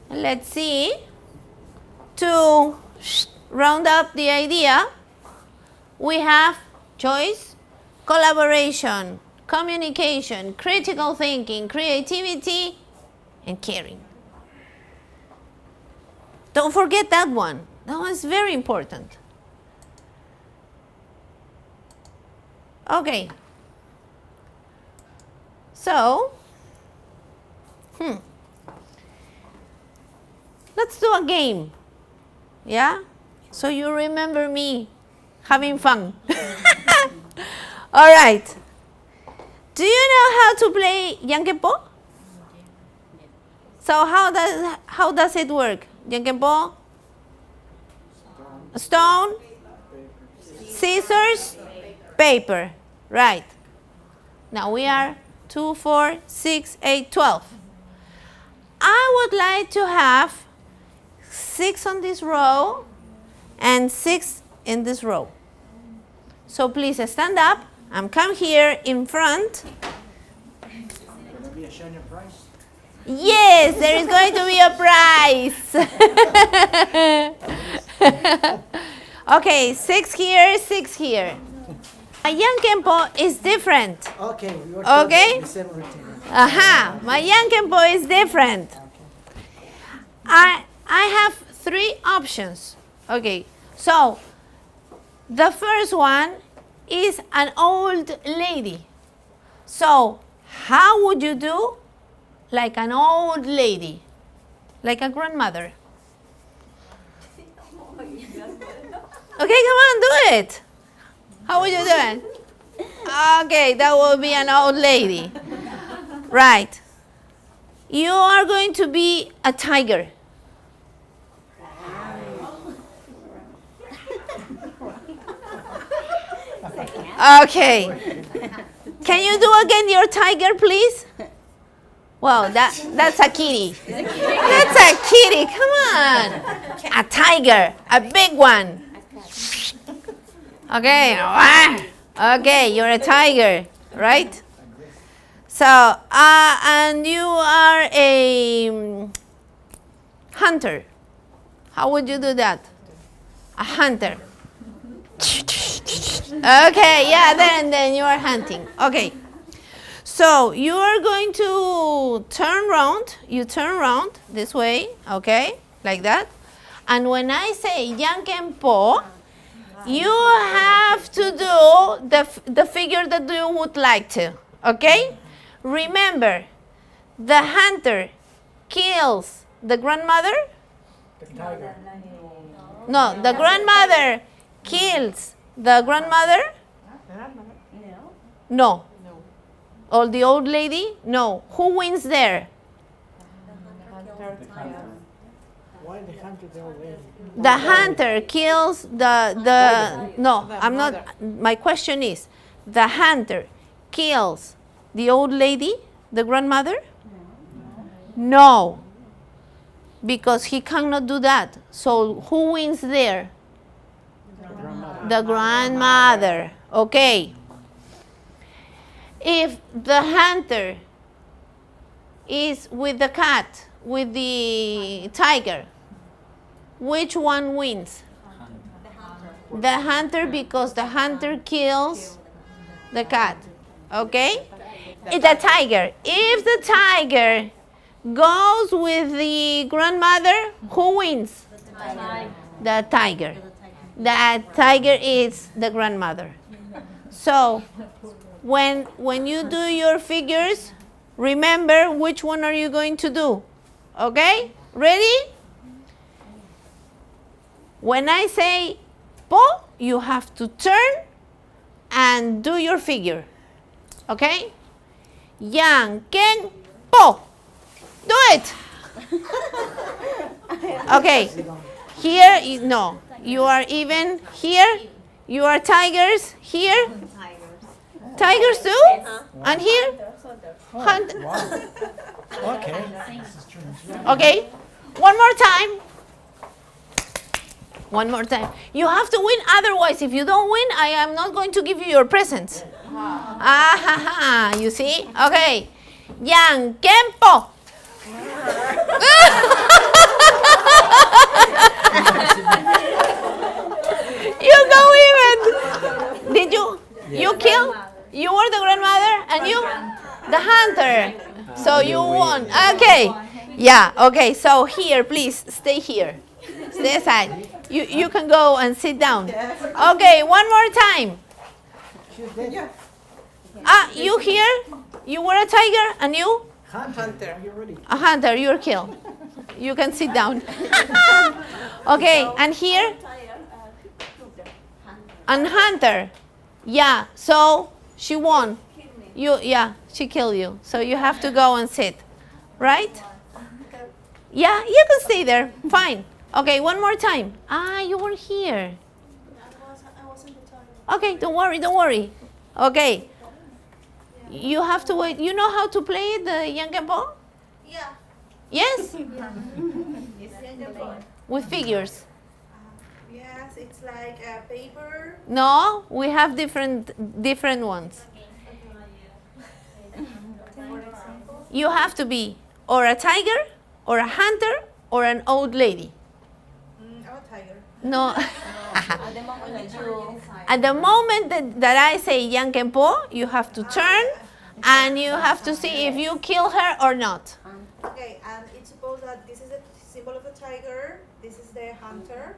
let's see. To round up the idea, we have choice, collaboration, communication, critical thinking, creativity, and caring. Don't forget that one. That one's very important. Okay. So, let's do a game. Yeah? So you remember me having fun. All right. Do you know how to play Yankepo? So how does it work? Yankepo? Stone? Scissors? Paper. Right. Now we are 2, 4, 6, 8, 12. I would like to have 6 on this row and 6 in this row. So please stand up and come here in front.
Will there be a Shania prize?
Yes, there is going to be a prize. Okay, 6 here, 6 here. My Yankenpo is different.
Okay, we were
Okay.
the same routine.
Aha, my Yankenpo is different. I have 3 options. Okay, so the first one is an old lady. So how would you do? Like an old lady, like a grandmother. Okay, come on, do it. How would you do it? Okay, that will be an old lady. Right. You are going to be a tiger. Okay. Can you do again your tiger, please? Well, that's a kitty. That's a kitty. Come on. A tiger, a big one. Okay. Okay, you're a tiger, right? So, and you are a Hunter. How would you do that? A hunter. Okay, yeah, then you are hunting. Okay. So you are going to turn around. You turn around this way, okay, like that. And when I say yanken po, you have to do the figure that you would like to, okay? Remember, the hunter kills the grandmother. No, the grandmother kills the grandmother. No. Or the old lady? No. Who wins there?
Why the hunter the old lady?
The hunter kills the no, I'm not, my question is, the hunter kills the old lady, the grandmother? No. Because he cannot do that. So who wins there? The grandmother. Okay. If the hunter is with the cat, with the tiger, which one wins? The hunter, because the hunter kills the cat. Okay? It's a tiger. If the tiger goes with the grandmother, who wins? The tiger. The tiger is the grandmother. So when you do your figures, remember which one are you going to do. Okay? Ready? When I say po, you have to turn and do your figure. Okay? Yang, ken, po. Do it. Okay. Here, no. You are even here. You are tigers here. Tigers too? And here?
Okay.
Okay. One more time. One more time. You have to win, otherwise if you don't win, I am not going to give you your presents. Ah ha ha. You see? Okay. Yang Kempo. You go even. Did you? You kill? You were the grandmother and you? The hunter. So you won. Okay. Yeah, okay. So here, please, stay here. Stay aside. You can go and sit down. Okay, one more time. Ah, you here? You were a tiger and you?
Hunter.
A hunter, you're killed. You can sit down. Okay, and here? And hunter. Yeah, so she won. Yeah, she killed you. So you have to go and sit. Right? Yeah, you can stay there. Fine. Okay, one more time. Ah, you were here. Okay, don't worry. Okay. You have to wait. You know how to play the Yankenpo?
Yeah.
Yes?
Yes,
With figures.
yes, it's like a paper.
No, we have different ones. You have to be or a tiger, or a hunter, or an old lady.
I'm a tiger.
No.
At the moment that you
At the moment that I say Yankenpo, you have to turn and you have to see if you kill her or not.
Okay, and it's supposed that this is a symbol of a tiger, this is the hunter,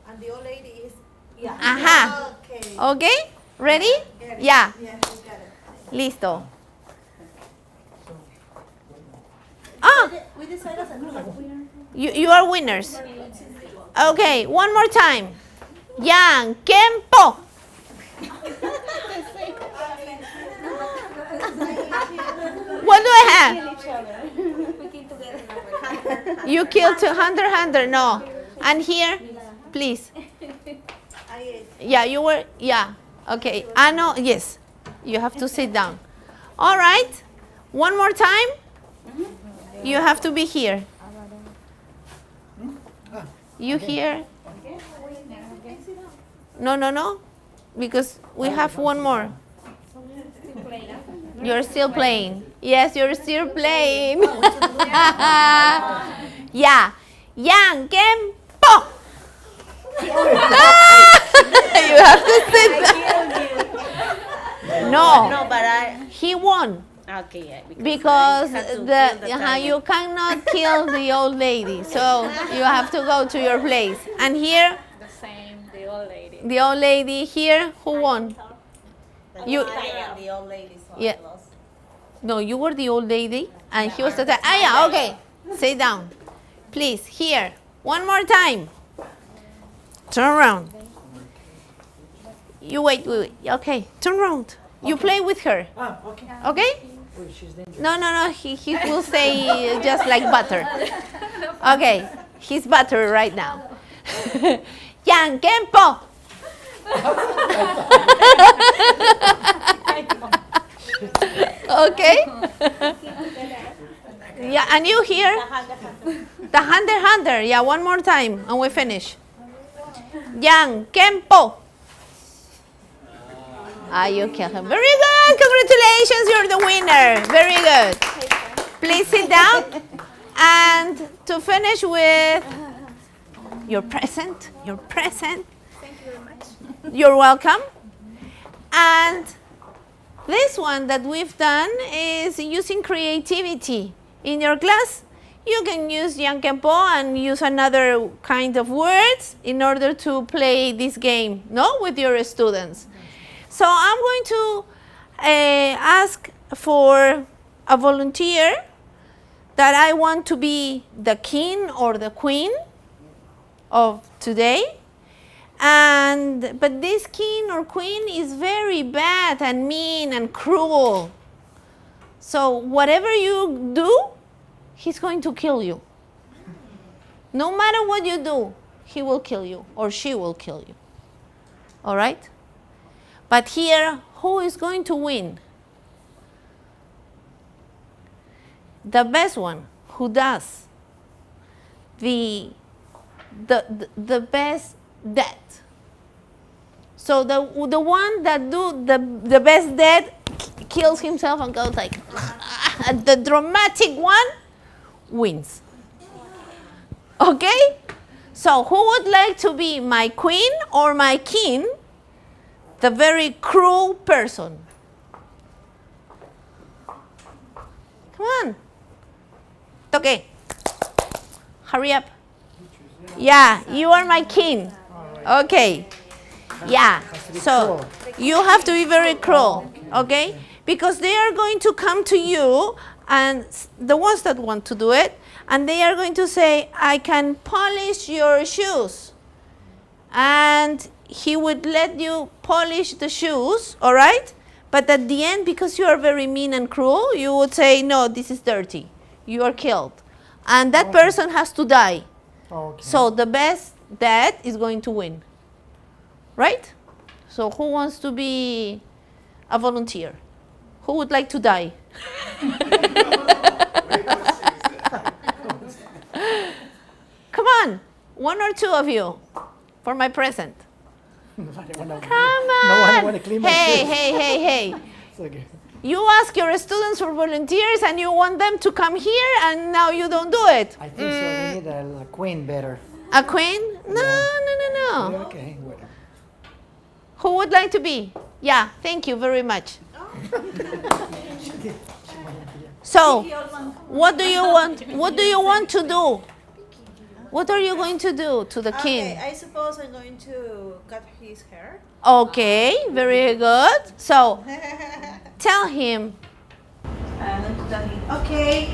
and the old lady is. Yeah.
Aha.
Okay.
Okay? Ready?
Get it.
Yeah.
Yes, we got it.
Listo. Ah,
We decided as a group.
you are winners. Okay, one more time. Yankenpo. What do I have?
We came together.
You killed two hunter. No. And here, please. Yeah, you were. Yeah. Okay. I know. Yes. You have to sit down. All right. One more time. You have to be here. You here? No. Because we have one more. You're still playing. Yes, you're still playing. Yeah. Yankenpo. You have to sit down. No,
No, but
he won.
okay, yeah,
Because
I had to kill
you
tiger.
cannot kill the old lady, so you have to go to your place. And here,
The same, the old lady.
the old lady here, who won? You.
And the old lady saw
Yeah.
lost.
No, you were the old lady, and he was the. Yeah, okay. Sit down, please. Here, one more time. Turn around. You wait. Okay, turn around. You play with her.
Ah, okay.
Okay?
Oh, she's dangerous.
No. He will say just like butter. Okay, he's butter right now. Yankenpo. Okay? Yeah, and you here? The hunter. Yeah, one more time, and we finish. Yankenpo. You kill him. Very good. Congratulations, you're the winner. Very good. Please sit down. And to finish with your present.
Thank you very much.
You're welcome. And this one that we've done is using creativity. In your class, you can use Yankenpo and use another kind of words in order to play this game, no, with your students. So I'm going to ask for a volunteer that I want to be the king or the queen of today. But this king or queen is very bad and mean and cruel. So whatever you do, he's going to kill you. No matter what you do, he will kill you or she will kill you. All right? But here, who is going to win? The best one, who does the best death. So the one that do the best death kills himself and goes like, the dramatic one wins. Okay? So who would like to be my queen or my king? The very cruel person. Come on. Okay. Hurry up. Yeah, you are my king. Okay. Yeah. So you have to be very cruel. Okay? Because they are going to come to you, and the ones that want to do it, and they are going to say, I can polish your shoes. And he would let you polish the shoes, all right? But at the end, because you are very mean and cruel, you would say, no, this is dirty. You are killed. And that person has to die.
Okay.
So the best death is going to win. Right? So who wants to be a volunteer? Who would like to die? Come on, one or two of you for my present. Come
No
on.
one wanna clean my shoes.
Hey.
It's okay.
You ask your students for volunteers and you want them to come here and now you don't do it.
I think so. We need a queen better.
A queen? No.
Okay, whatever.
Who would like to be? Yeah, thank you very much. So, what do you want? What do you want to do? What are you going to do to the king?
Okay, I suppose I'm going to cut his hair.
Okay, very good. So, tell him.
I'm going to tell him, okay,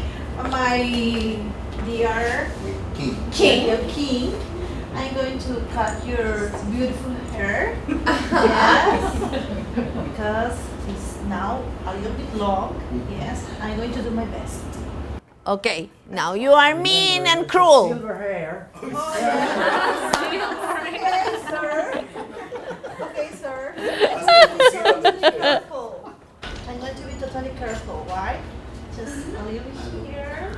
my dear king, I'm going to cut your beautiful hair. Yes, because it's now a little bit long. Yes, I'm going to do my best.
Okay, now you are mean and cruel.
Silver hair.
Okay, sir. Okay, sir. Careful. I'm going to be totally careful, right? Just a little bit here.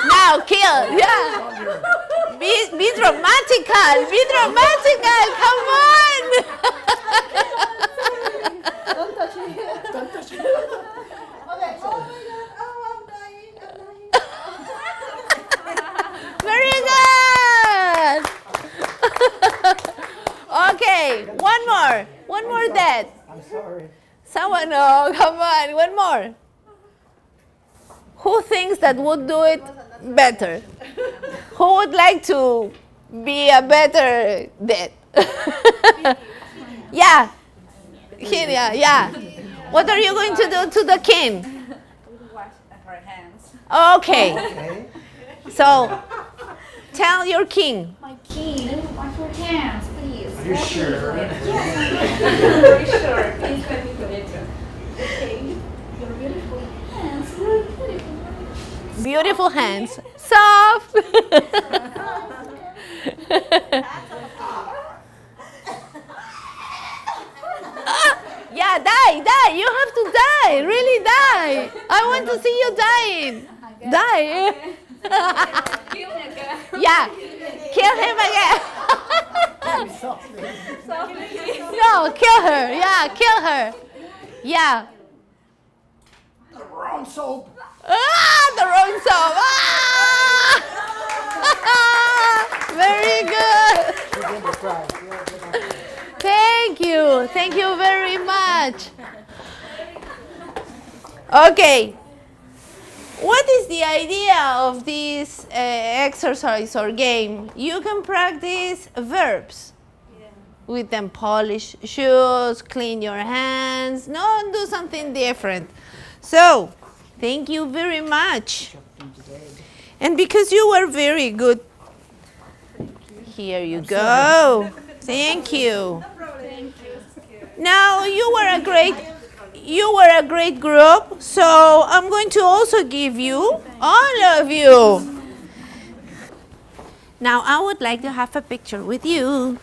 Now kill, yeah. Be dramatical, come on.
Don't touch me. Don't touch me. Okay. Oh my God. Oh, I'm dying.
One more dead.
I'm sorry.
Someone, no, come on, one more. Who thinks that would do it better? Who would like to be a better dead? Yeah. Kenya, yeah. What are you going to do to the king?
Wash her hands.
Okay.
Okay.
So, tell your king.
My king, wash your hands, please.
Are you sure?
Yes, I'm very sure. Please let me put it. Okay. Your beautiful hands, very beautiful.
Beautiful hands. Soft. Yeah, die. You have to die. Really die. I want to see you dying. Die.
Kill me again.
Yeah. Kill him again. No, kill her. Yeah, kill her. Yeah.
The wrong soap.
The wrong song. Very good.
You get the prize. You get the prize.
Thank you. Thank you very much. Okay. What is the idea of this exercise or game? You can practice verbs. With them, polish shoes, clean your hands. No, do something different. So, thank you very much. And because you were very good, here you go. Thank you. Now you were a great group. So I'm going to also give you, all of you. Now I would like to have a picture with you.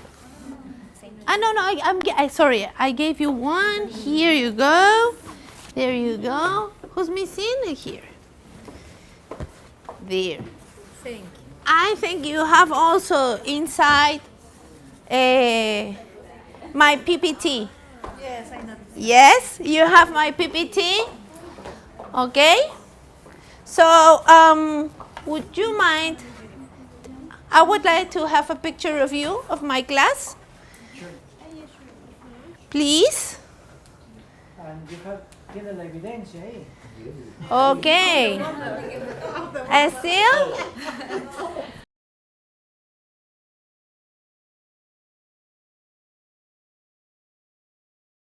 I'm sorry. I gave you one. Here you go. There you go. Who's missing here? There.
Thank you.
I think you have also inside my PPT.
Yes, I know.
Yes, you have my PPT. Okay. So, would you mind? I would like to have a picture of you, of my class. Please.
And you have tiene la evidencia ahí.
Okay. Still?